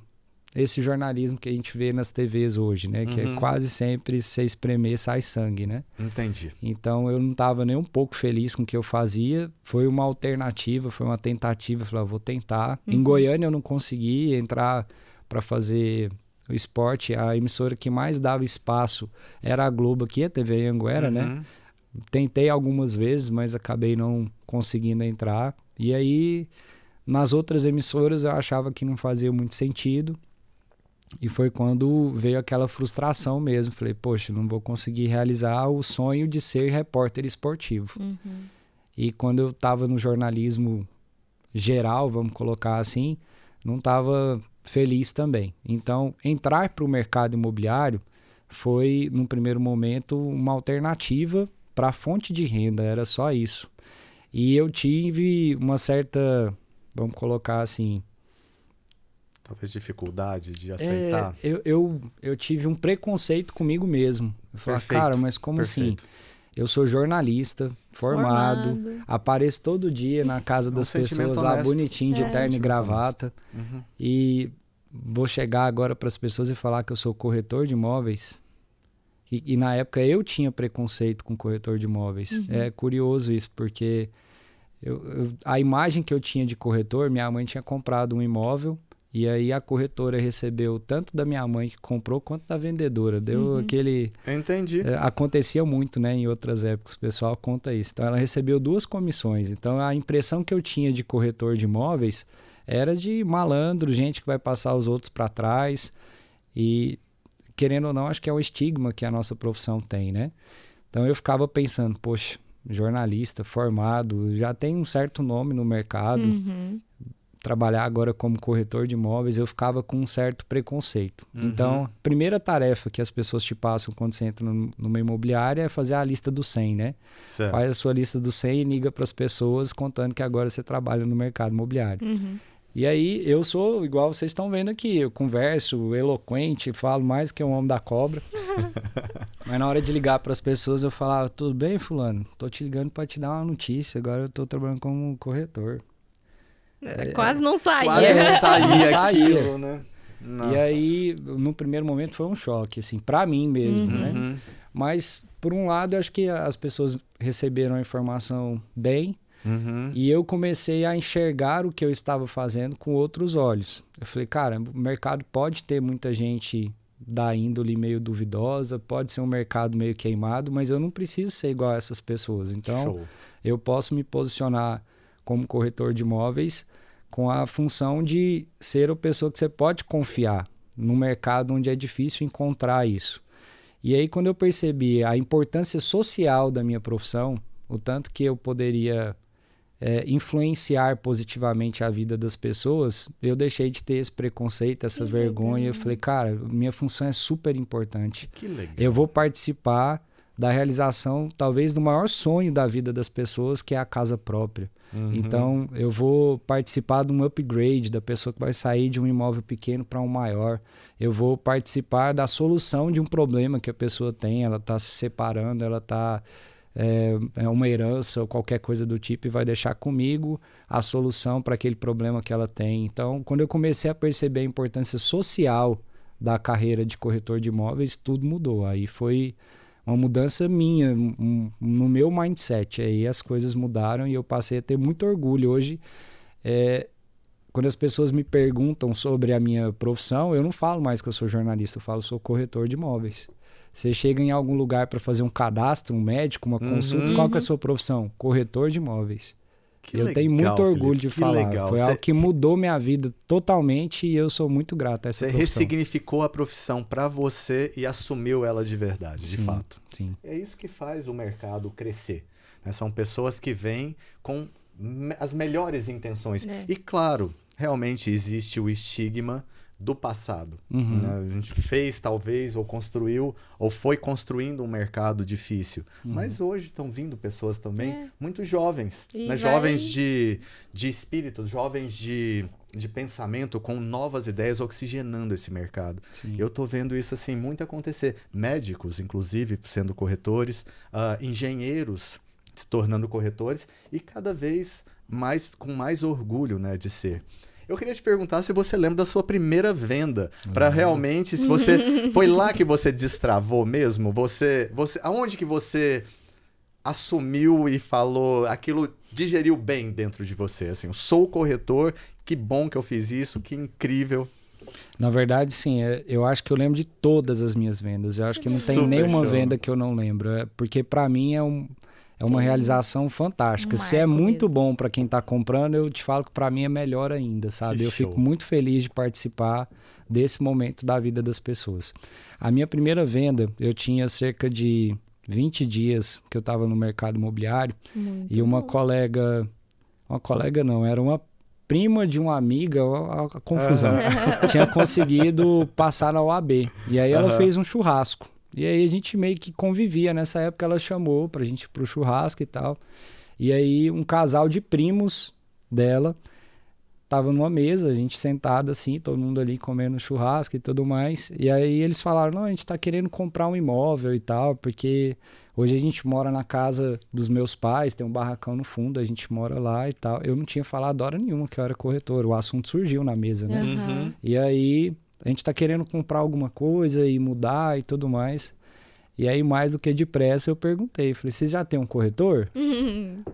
esse jornalismo que a gente vê nas TVs hoje, né? Que é quase sempre se espremer, sai sangue, né? Entendi. Então eu não estava nem um pouco feliz com o que eu fazia. Foi uma alternativa, foi uma tentativa. Eu falei, vou tentar. Em Goiânia eu não consegui entrar para fazer o esporte. A emissora que mais dava espaço era a Globo aqui, a TV Anhanguera, né? Tentei algumas vezes, mas acabei não conseguindo entrar. E aí, nas outras emissoras eu achava que não fazia muito sentido. E foi quando veio aquela frustração mesmo. Falei, poxa, não vou conseguir realizar o sonho de ser repórter esportivo. E quando eu estava no jornalismo geral, vamos colocar assim, não estava feliz também. Então, entrar para o mercado imobiliário foi, num primeiro momento, uma alternativa para a fonte de renda, era só isso. E eu tive uma certa, vamos colocar assim, talvez dificuldade de aceitar. Eu tive um preconceito comigo mesmo. Eu falei, cara, mas como assim? Eu sou jornalista, formado, apareço todo dia na casa das pessoas lá, bonitinho, de terno e gravata. E vou chegar agora para as pessoas e falar que eu sou corretor de imóveis. E na época eu tinha preconceito com corretor de imóveis. É curioso isso, porque a imagem que eu tinha de corretor, minha mãe tinha comprado um imóvel, e aí a corretora recebeu tanto da minha mãe que comprou, quanto da vendedora. Deu aquele... Entendi. Acontecia muito, né? Em outras épocas, o pessoal conta isso. Então, ela recebeu 2 comissões. Então, a impressão que eu tinha de corretor de imóveis era de malandro, gente que vai passar os outros para trás. E, querendo ou não, acho que é um estigma que a nossa profissão tem, né? Então, eu ficava pensando, poxa, jornalista, formado, já tem um certo nome no mercado... Trabalhar agora como corretor de imóveis, eu ficava com um certo preconceito. Então, a primeira tarefa que as pessoas te passam quando você entra numa imobiliária é fazer a lista do 100, né? Certo. Faz a sua lista do 100 e liga para as pessoas contando que agora você trabalha no mercado imobiliário. E aí, eu sou, igual vocês estão vendo aqui, eu converso, eloquente, falo mais que um homem da cobra. Mas na hora de ligar para as pessoas, eu falava, tudo bem, fulano? Tô te ligando para te dar uma notícia, agora eu tô trabalhando como corretor. Quase não saía. Quase não saía aquilo, né? Nossa. E aí, no primeiro momento, foi um choque, assim, pra mim mesmo, né? Mas, por um lado, eu acho que as pessoas receberam a informação bem, e eu comecei a enxergar o que eu estava fazendo com outros olhos. Eu falei, cara, o mercado pode ter muita gente da índole meio duvidosa, pode ser um mercado meio queimado, mas eu não preciso ser igual a essas pessoas. Então, eu posso me posicionar como corretor de imóveis com a função de ser a pessoa que você pode confiar no mercado onde é difícil encontrar isso. E aí, quando eu percebi a importância social da minha profissão, o tanto que eu poderia influenciar positivamente a vida das pessoas, eu deixei de ter esse preconceito, essa vergonha. Eu falei, cara, minha função é super importante. Que legal. Eu vou participar da realização, talvez, do maior sonho da vida das pessoas, que é a casa própria. Então, eu vou participar de um upgrade da pessoa que vai sair de um imóvel pequeno para um maior. Eu vou participar da solução de um problema que a pessoa tem. Ela está se separando, ela está... É uma herança ou qualquer coisa do tipo, e vai deixar comigo a solução para aquele problema que ela tem. Então, quando eu comecei a perceber a importância social da carreira de corretor de imóveis, tudo mudou. Aí foi uma mudança minha, no meu mindset. Aí as coisas mudaram e eu passei a ter muito orgulho. Hoje, quando as pessoas me perguntam sobre a minha profissão, eu não falo mais que eu sou jornalista, eu falo que sou corretor de imóveis. Você chega em algum lugar para fazer um cadastro, um médico, uma consulta, qual que é a sua profissão? Corretor de imóveis. Eu tenho muito orgulho de falar. Foi algo que mudou minha vida totalmente e eu sou muito grato a essa profissão. Você ressignificou a profissão para você e assumiu ela de verdade, de fato. Sim. É isso que faz o mercado crescer, né? São pessoas que vêm com as melhores intenções. E claro, realmente existe o estigma do passado. Né? A gente fez, talvez, ou construiu, ou foi construindo um mercado difícil. Mas hoje estão vindo pessoas também muito jovens. Né? Jovens de espírito, jovens de pensamento, com novas ideias, oxigenando esse mercado. Sim. Eu estou vendo isso assim muito acontecer. Médicos, inclusive, sendo corretores, engenheiros se tornando corretores, e cada vez mais com mais orgulho, né, de ser. Eu queria te perguntar se você lembra da sua primeira venda, para realmente, se você foi lá que você destravou mesmo, aonde que você assumiu e falou, aquilo digeriu bem dentro de você, assim, eu sou corretor, que bom que eu fiz isso, que incrível. Na verdade, sim, eu acho que eu lembro de todas as minhas vendas, eu acho que não tem nenhuma venda que eu não lembro, porque para mim é uma realização fantástica. Se é muito mesmo bom para quem está comprando, eu te falo que para mim é melhor ainda, sabe? Eu fico muito feliz de participar desse momento da vida das pessoas. A minha primeira venda, eu tinha cerca de 20 dias que eu estava no mercado imobiliário e uma colega não, era uma prima de uma amiga, a confusão, tinha conseguido passar na OAB. E aí ela fez um churrasco. E aí a gente meio que convivia. Nessa época ela chamou pra gente ir pro churrasco e tal. E aí um casal de primos dela tava numa mesa, a gente sentado assim, todo mundo ali comendo churrasco e tudo mais. E aí eles falaram, não, a gente tá querendo comprar um imóvel e tal, porque hoje a gente mora na casa dos meus pais, tem um barracão no fundo, a gente mora lá e tal. Eu não tinha falado hora nenhuma que eu era corretor, o assunto surgiu na mesa, né? E aí a gente tá querendo comprar alguma coisa e mudar e tudo mais. E aí, mais do que depressa, eu perguntei. Falei, vocês já tem um corretor?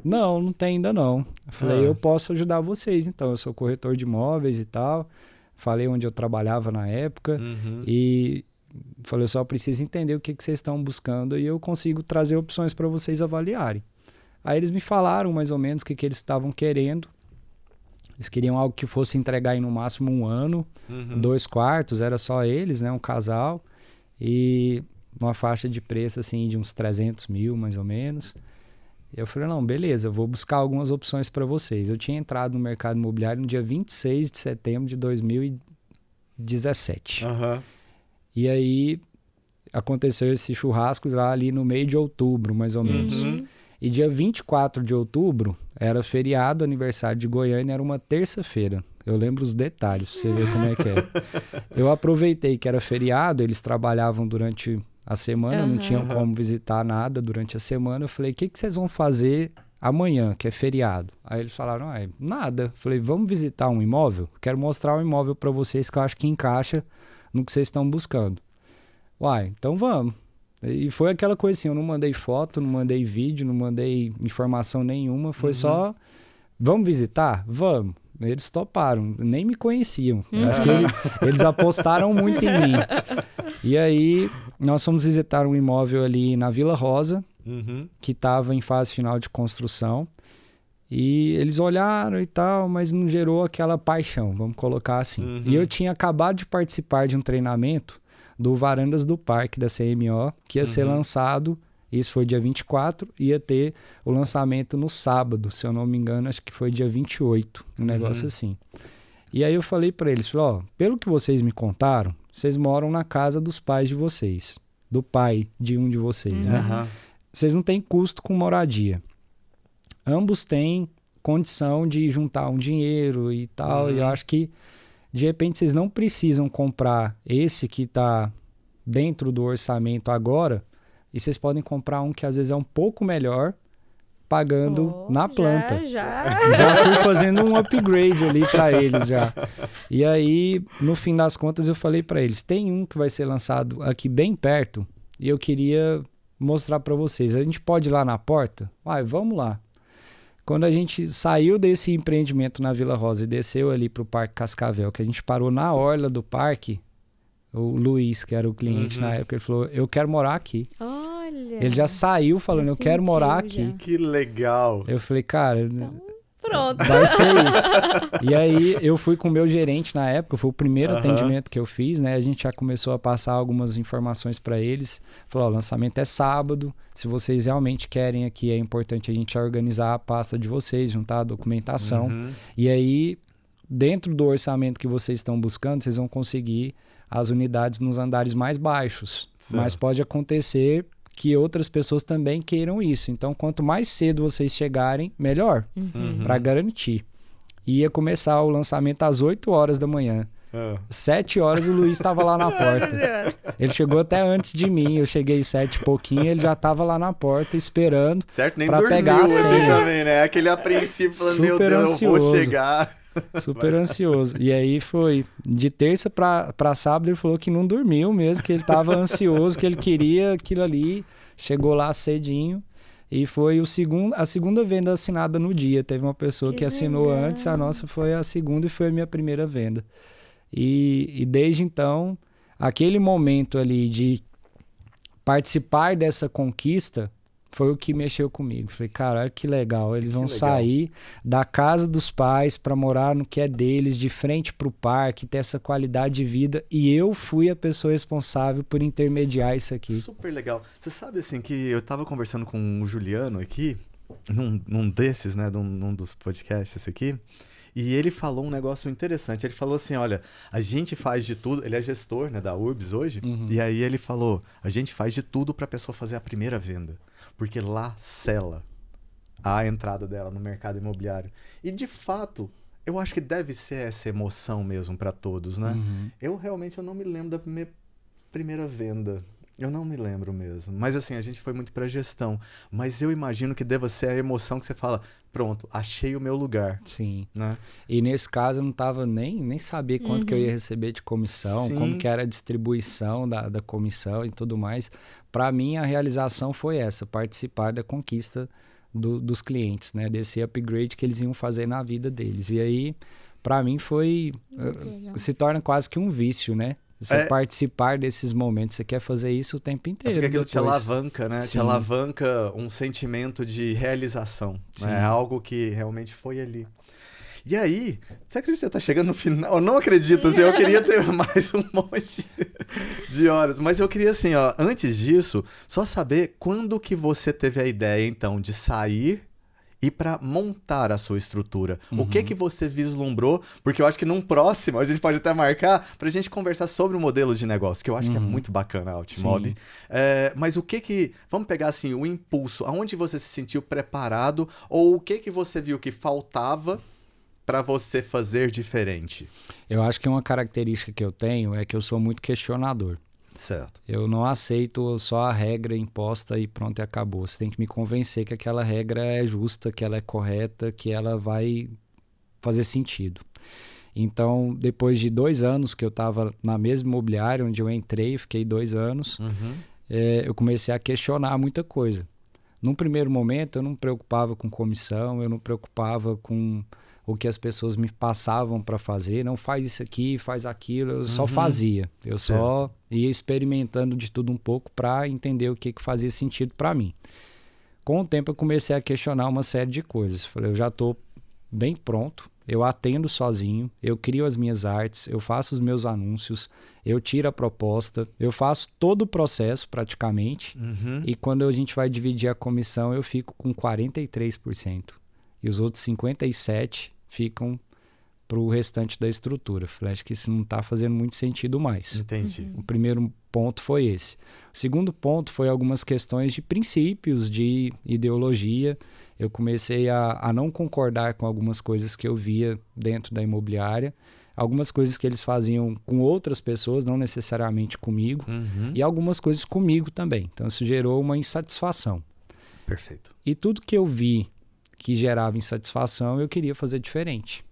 Não tem ainda não. Eu falei, eu posso ajudar vocês, então. Eu sou corretor de imóveis e tal. Falei onde eu trabalhava na época. E falei, eu só preciso entender o que vocês estão buscando e eu consigo trazer opções para vocês avaliarem. Aí eles me falaram mais ou menos o que eles estavam querendo. Eles queriam algo que fosse entregar em no máximo 1 ano, 2 quartos, era só eles, né, um casal, e uma faixa de preço assim de uns 300 mil, mais ou menos. Eu falei, não, beleza, vou buscar algumas opções para vocês. Eu tinha entrado no mercado imobiliário no dia 26 de setembro de 2017. E aí aconteceu esse churrasco lá ali no meio de outubro, mais ou menos. E dia 24 de outubro, era feriado, aniversário de Goiânia, era uma terça-feira. Eu lembro os detalhes, pra você ver como é que é. Eu aproveitei que era feriado, eles trabalhavam durante a semana, não tinham como visitar nada durante a semana. Eu falei, o que vocês vão fazer amanhã, que é feriado? Aí eles falaram, nada. Eu falei, vamos visitar um imóvel? Quero mostrar um imóvel para vocês que eu acho que encaixa no que vocês estão buscando. Então vamos. E foi aquela coisa assim, eu não mandei foto, não mandei vídeo, não mandei informação nenhuma, foi só, vamos visitar? Vamos. Eles toparam, nem me conheciam. Acho que eles apostaram muito em mim. E aí, nós fomos visitar um imóvel ali na Vila Rosa, que estava em fase final de construção. E eles olharam e tal, mas não gerou aquela paixão, vamos colocar assim. E eu tinha acabado de participar de um treinamento do Varandas do Parque, da CMO, que ia ser lançado, isso foi dia 24, ia ter o lançamento no sábado, se eu não me engano, acho que foi dia 28, um negócio assim. E aí eu falei para eles, falei, ó, pelo que vocês me contaram, vocês moram na casa dos pais de vocês, do pai de um de vocês, né? Vocês não têm custo com moradia. Ambos têm condição de juntar um dinheiro e tal, e eu acho que de repente vocês não precisam comprar esse que está dentro do orçamento agora, e vocês podem comprar um que às vezes é um pouco melhor, pagando na planta. Já fui fazendo um upgrade ali para eles já. E aí, no fim das contas, eu falei para eles, tem um que vai ser lançado aqui bem perto, e eu queria mostrar para vocês. A gente pode ir lá na porta? Vamos lá. Quando a gente saiu desse empreendimento na Vila Rosa e desceu ali para o Parque Cascavel, que a gente parou na orla do parque, o Luiz, que era o cliente na época, ele falou, eu quero morar aqui. Olha! Ele já saiu falando, eu quero morar aqui. Que legal! Eu falei, cara... Então, pronto. Vai ser isso. E aí eu fui com o meu gerente na época, foi o primeiro atendimento que eu fiz, né? A gente já começou a passar algumas informações para eles. Falou, o lançamento é sábado, se vocês realmente querem aqui, é importante a gente organizar a pasta de vocês, juntar a documentação. E aí, dentro do orçamento que vocês estão buscando, vocês vão conseguir as unidades nos andares mais baixos. Certo. Mas pode acontecer que outras pessoas também queiram isso. Então, quanto mais cedo vocês chegarem, melhor, para garantir. Ia começar o lançamento às 8 horas da manhã. 7 horas o Luiz estava lá na porta. Ele chegou até antes de mim, eu cheguei 7 e pouquinho, ele já estava lá na porta esperando para pegar a senha. Também, né? Aquele apreensivo falando, meu Deus, eu vou chegar. Super ansioso. E aí foi de terça para sábado, ele falou que não dormiu mesmo, que ele estava ansioso, que ele queria aquilo ali. Chegou lá cedinho e foi a segunda venda assinada no dia. Teve uma pessoa que assinou antes, a nossa foi a segunda e foi a minha primeira venda. E desde então, aquele momento ali de participar dessa conquista foi o que mexeu comigo. Falei, caralho, que legal. Eles vão sair da casa dos pais para morar no que é deles, de frente para o parque, ter essa qualidade de vida. E eu fui a pessoa responsável por intermediar isso aqui. Super legal. Você sabe, assim, que eu tava conversando com o Juliano aqui, num desses, né, num dos podcasts aqui, e ele falou um negócio interessante. Ele falou assim, olha, a gente faz de tudo... Ele é gestor, né, da Urbs hoje. E aí ele falou, a gente faz de tudo para a pessoa fazer a primeira venda. Porque lá sela a entrada dela no mercado imobiliário. E, de fato, eu acho que deve ser essa emoção mesmo para todos, né? Eu não me lembro da minha primeira venda. Eu não me lembro mesmo. Mas, assim, a gente foi muito para gestão. Mas eu imagino que deva ser a emoção que você fala, pronto, achei o meu lugar. Sim. Né? E nesse caso eu não tava nem sabia quanto que eu ia receber de comissão, como que era a distribuição da comissão e tudo mais. Para mim, a realização foi essa, participar da conquista dos clientes, né? Desse upgrade que eles iam fazer na vida deles. E aí, para mim, se torna quase que um vício, né? Você participar desses momentos, você quer fazer isso o tempo inteiro. Porque aquilo te alavanca, né? Sim. Te alavanca um sentimento de realização. Né? Algo que realmente foi ali. E aí, você acredita que você tá chegando no final? Eu não acredito, assim, eu queria ter mais um monte de horas. Mas eu queria, assim, ó, antes disso, só saber quando que você teve a ideia, então, de sair e para montar a sua estrutura. O que você vislumbrou? Porque eu acho que num próximo, a gente pode até marcar pra gente conversar sobre o modelo de negócio, que eu acho que é muito bacana a Altimob. Mas o que... Vamos pegar, assim, o impulso. Aonde você se sentiu preparado? Ou o que você viu que faltava para você fazer diferente? Eu acho que uma característica que eu tenho é que eu sou muito questionador. Certo. Eu não aceito só a regra imposta e pronto, e acabou. Você tem que me convencer que aquela regra é justa, que ela é correta, que ela vai fazer sentido. Então, depois de 2 anos que eu estava na mesma imobiliária, onde eu entrei, fiquei 2 anos, eu comecei a questionar muita coisa. Num primeiro momento, eu não me preocupava com comissão, eu não me preocupava com o que as pessoas me passavam para fazer. Não faz isso aqui, faz aquilo. Eu só fazia. Eu só ia experimentando de tudo um pouco para entender o que fazia sentido para mim. Com o tempo eu comecei a questionar uma série de coisas. Falei, eu já estou bem pronto, eu atendo sozinho, eu crio as minhas artes, eu faço os meus anúncios, eu tiro a proposta, eu faço todo o processo praticamente, e quando a gente vai dividir a comissão eu fico com 43% e os outros 57% ficam para o restante da estrutura. Falei, acho que isso não está fazendo muito sentido mais. Entendi. O primeiro ponto foi esse. O segundo ponto foi algumas questões de princípios, de ideologia. Eu comecei a não concordar com algumas coisas que eu via dentro da imobiliária, algumas coisas que eles faziam com outras pessoas, não necessariamente comigo, e algumas coisas comigo também. Então isso gerou uma insatisfação. Perfeito. E tudo que eu vi que gerava insatisfação, eu queria fazer diferente.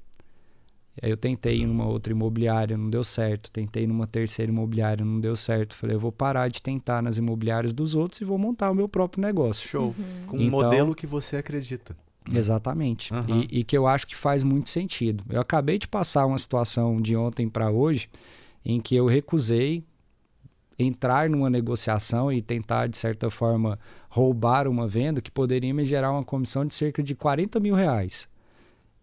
Aí eu tentei numa outra imobiliária, não deu certo. Tentei numa terceira imobiliária, não deu certo. Falei, eu vou parar de tentar nas imobiliárias dos outros e vou montar o meu próprio negócio. Show. Com um modelo que você acredita. Exatamente. E que eu acho que faz muito sentido. Eu acabei de passar uma situação de ontem para hoje em que eu recusei entrar numa negociação e tentar, de certa forma, roubar uma venda que poderia me gerar uma comissão de cerca de R$40 mil.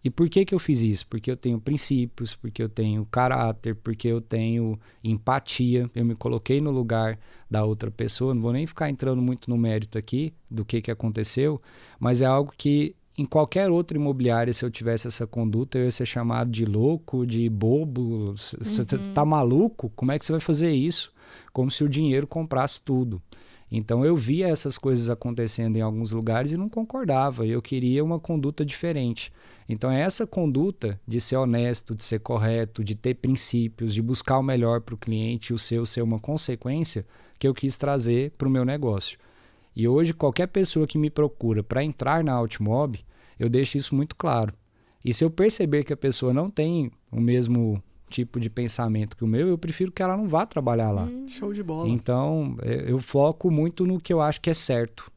E por que eu fiz isso? Porque eu tenho princípios, porque eu tenho caráter, porque eu tenho empatia. Eu me coloquei no lugar da outra pessoa. Não vou nem ficar entrando muito no mérito aqui do que aconteceu, mas é algo que em qualquer outra imobiliária, se eu tivesse essa conduta, eu ia ser chamado de louco, de bobo. Você tá maluco? Como é que você vai fazer isso? Como se o dinheiro comprasse tudo. Então eu via essas coisas acontecendo em alguns lugares e não concordava. Eu queria uma conduta diferente. Então é essa conduta de ser honesto, de ser correto, de ter princípios, de buscar o melhor para o cliente e o seu ser uma consequência que eu quis trazer para o meu negócio. E hoje qualquer pessoa que me procura para entrar na Altimob, eu deixo isso muito claro. E se eu perceber que a pessoa não tem o mesmo tipo de pensamento que o meu, eu prefiro que ela não vá trabalhar lá. Show de bola. Então, eu foco muito no que eu acho que é certo.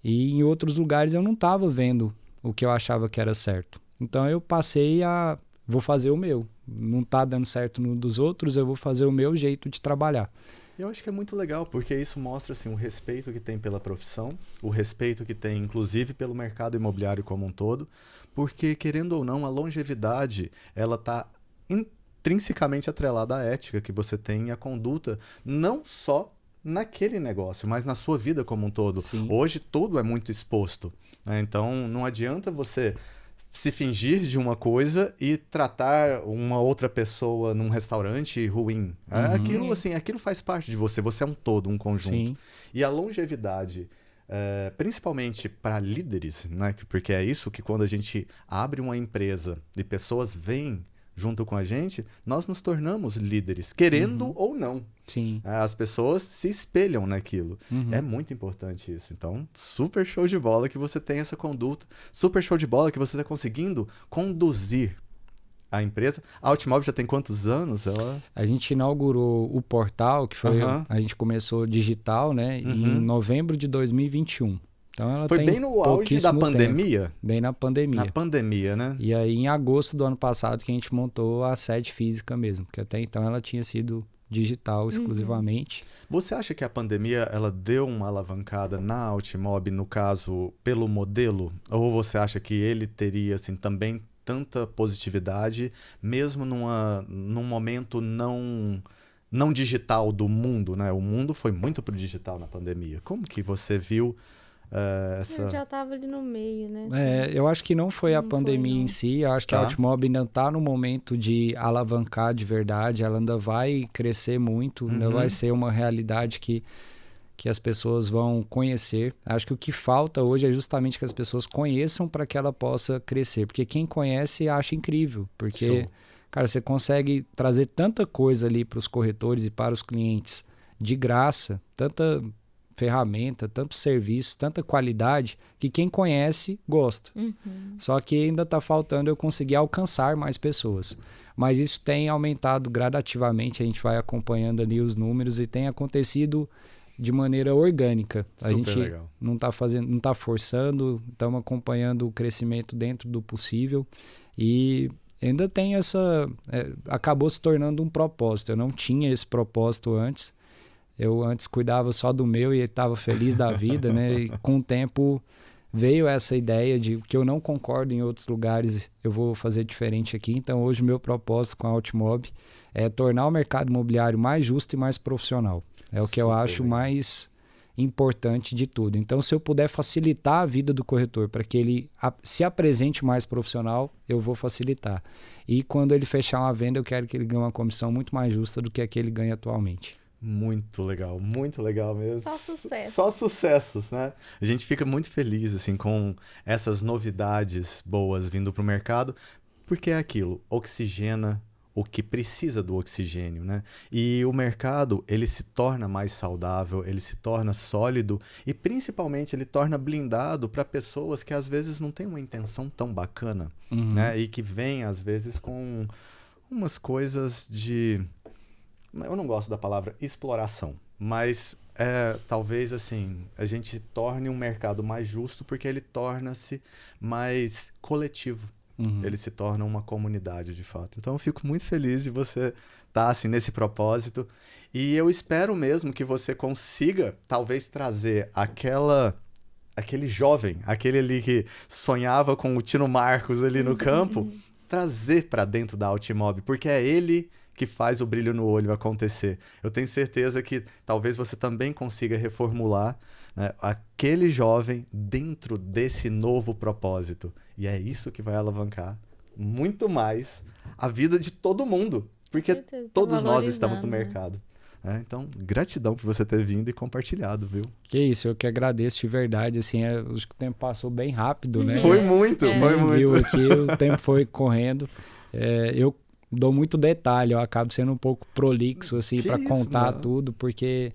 E em outros lugares eu não estava vendo o que eu achava que era certo. Então, eu passei a... vou fazer o meu. Não está dando certo no dos outros, eu vou fazer o meu jeito de trabalhar. Eu acho que é muito legal, porque isso mostra assim, o respeito que tem pela profissão, o respeito que tem, inclusive, pelo mercado imobiliário como um todo, porque, querendo ou não, a longevidade, ela está intrinsecamente atrelada à ética que você tem e à conduta, não só naquele negócio, mas na sua vida como um todo. Sim. Hoje tudo é muito exposto, né? Então não adianta você se fingir de uma coisa e tratar uma outra pessoa num restaurante ruim. Aquilo, assim, aquilo faz parte de você, você é um todo, um conjunto. Sim. E a longevidade, principalmente para líderes, né? Porque é isso que quando a gente abre uma empresa e pessoas vêm junto com a gente, nós nos tornamos líderes, querendo ou não. Sim. As pessoas se espelham naquilo. É muito importante isso. Então, super show de bola que você tem essa conduta. Super show de bola que você está conseguindo conduzir a empresa. A Altimob já tem quantos anos? A gente inaugurou o portal, que foi... A gente começou digital, né? Em novembro de 2021. Então ela foi tem bem no auge da pandemia? Tempo, bem na pandemia. Na pandemia, né? E aí, em agosto do ano passado, que a gente montou a sede física mesmo. Porque até então ela tinha sido digital exclusivamente. Você acha que a pandemia ela deu uma alavancada na Altimob, no caso, pelo modelo? Ou você acha que ele teria assim, também tanta positividade, mesmo num momento não digital do mundo, né? O mundo foi muito pro digital na pandemia. Como que você viu essa... Eu já estava ali no meio, né? Eu acho que não foi a pandemia em si. Eu acho que a Altimob ainda está no momento de alavancar de verdade. Ela ainda vai crescer muito, ainda vai ser uma realidade que as pessoas vão conhecer. Acho que o que falta hoje é justamente que as pessoas conheçam para que ela possa crescer. Porque quem conhece acha incrível. Porque, cara, você consegue trazer tanta coisa ali para os corretores e para os clientes de graça, tanta ferramenta, tanto serviço, tanta qualidade, que quem conhece gosta. Só que ainda está faltando eu conseguir alcançar mais pessoas. Mas isso tem aumentado gradativamente, a gente vai acompanhando ali os números e tem acontecido de maneira orgânica. A gente legal. Não está forçando, estamos acompanhando o crescimento dentro do possível e ainda tem acabou se tornando um propósito. Eu não tinha esse propósito antes. Eu antes cuidava só do meu e estava feliz da vida, né? E com o tempo veio essa ideia de que eu não concordo em outros lugares, eu vou fazer diferente aqui. Então hoje o meu propósito com a Ultimob é tornar o mercado imobiliário mais justo e mais profissional. É o que eu acho mais importante de tudo. Então, se eu puder facilitar a vida do corretor para que ele se apresente mais profissional, eu vou facilitar. E quando ele fechar uma venda, eu quero que ele ganhe uma comissão muito mais justa do que a que ele ganha atualmente. Muito legal mesmo. Só sucesso. Só sucessos, né? A gente fica muito feliz assim com essas novidades boas vindo para o mercado, porque é aquilo, oxigena o que precisa do oxigênio, né? E o mercado, ele se torna mais saudável, ele se torna sólido e principalmente ele torna blindado para pessoas que às vezes não têm uma intenção tão bacana, né? E que vêm às vezes com umas coisas de... Eu não gosto da palavra exploração, mas talvez assim, a gente torne um mercado mais justo porque ele torna-se mais coletivo. Ele se torna uma comunidade de fato. Então eu fico muito feliz de você estar assim, nesse propósito. E eu espero mesmo que você consiga talvez trazer aquele jovem, aquele ali que sonhava com o Tino Marcos ali no campo, trazer para dentro da Ultimob, porque é ele que faz o brilho no olho acontecer. Eu tenho certeza que talvez você também consiga reformular, né, aquele jovem dentro desse novo propósito. E é isso que vai alavancar muito mais a vida de todo mundo, porque todos nós estamos no mercado. Né? Então, gratidão por você ter vindo e compartilhado, viu? Que isso, eu que agradeço de verdade. Assim, acho que o tempo passou bem rápido, né? Foi muito. Viu aqui, o tempo foi correndo. Eu dou muito detalhe, eu acabo sendo um pouco prolixo assim para contar tudo, porque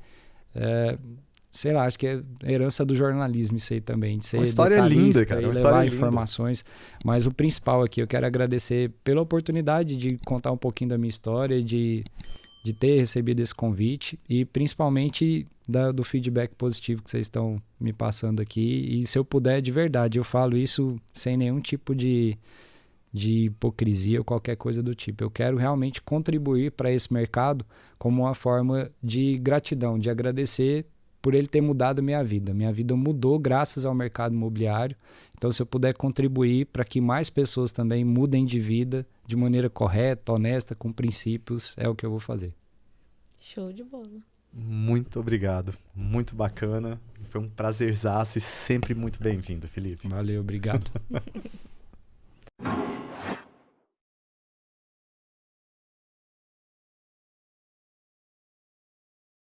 sei lá, acho que é herança do jornalismo isso aí também, de ser uma história linda, cara, e levar informações. Mas o principal aqui, eu quero agradecer pela oportunidade de contar um pouquinho da minha história, de ter recebido esse convite e principalmente do feedback positivo que vocês estão me passando aqui. E se eu puder, de verdade, eu falo isso sem nenhum tipo de hipocrisia ou qualquer coisa do tipo. Eu quero realmente contribuir para esse mercado como uma forma de gratidão, de agradecer por ele ter mudado a minha vida. Minha vida mudou graças ao mercado imobiliário. Então, se eu puder contribuir para que mais pessoas também mudem de vida de maneira correta, honesta, com princípios, é o que eu vou fazer. Show de bola. Muito obrigado. Muito bacana. Foi um prazerzaço e sempre muito bem-vindo, Felipe. Valeu, obrigado.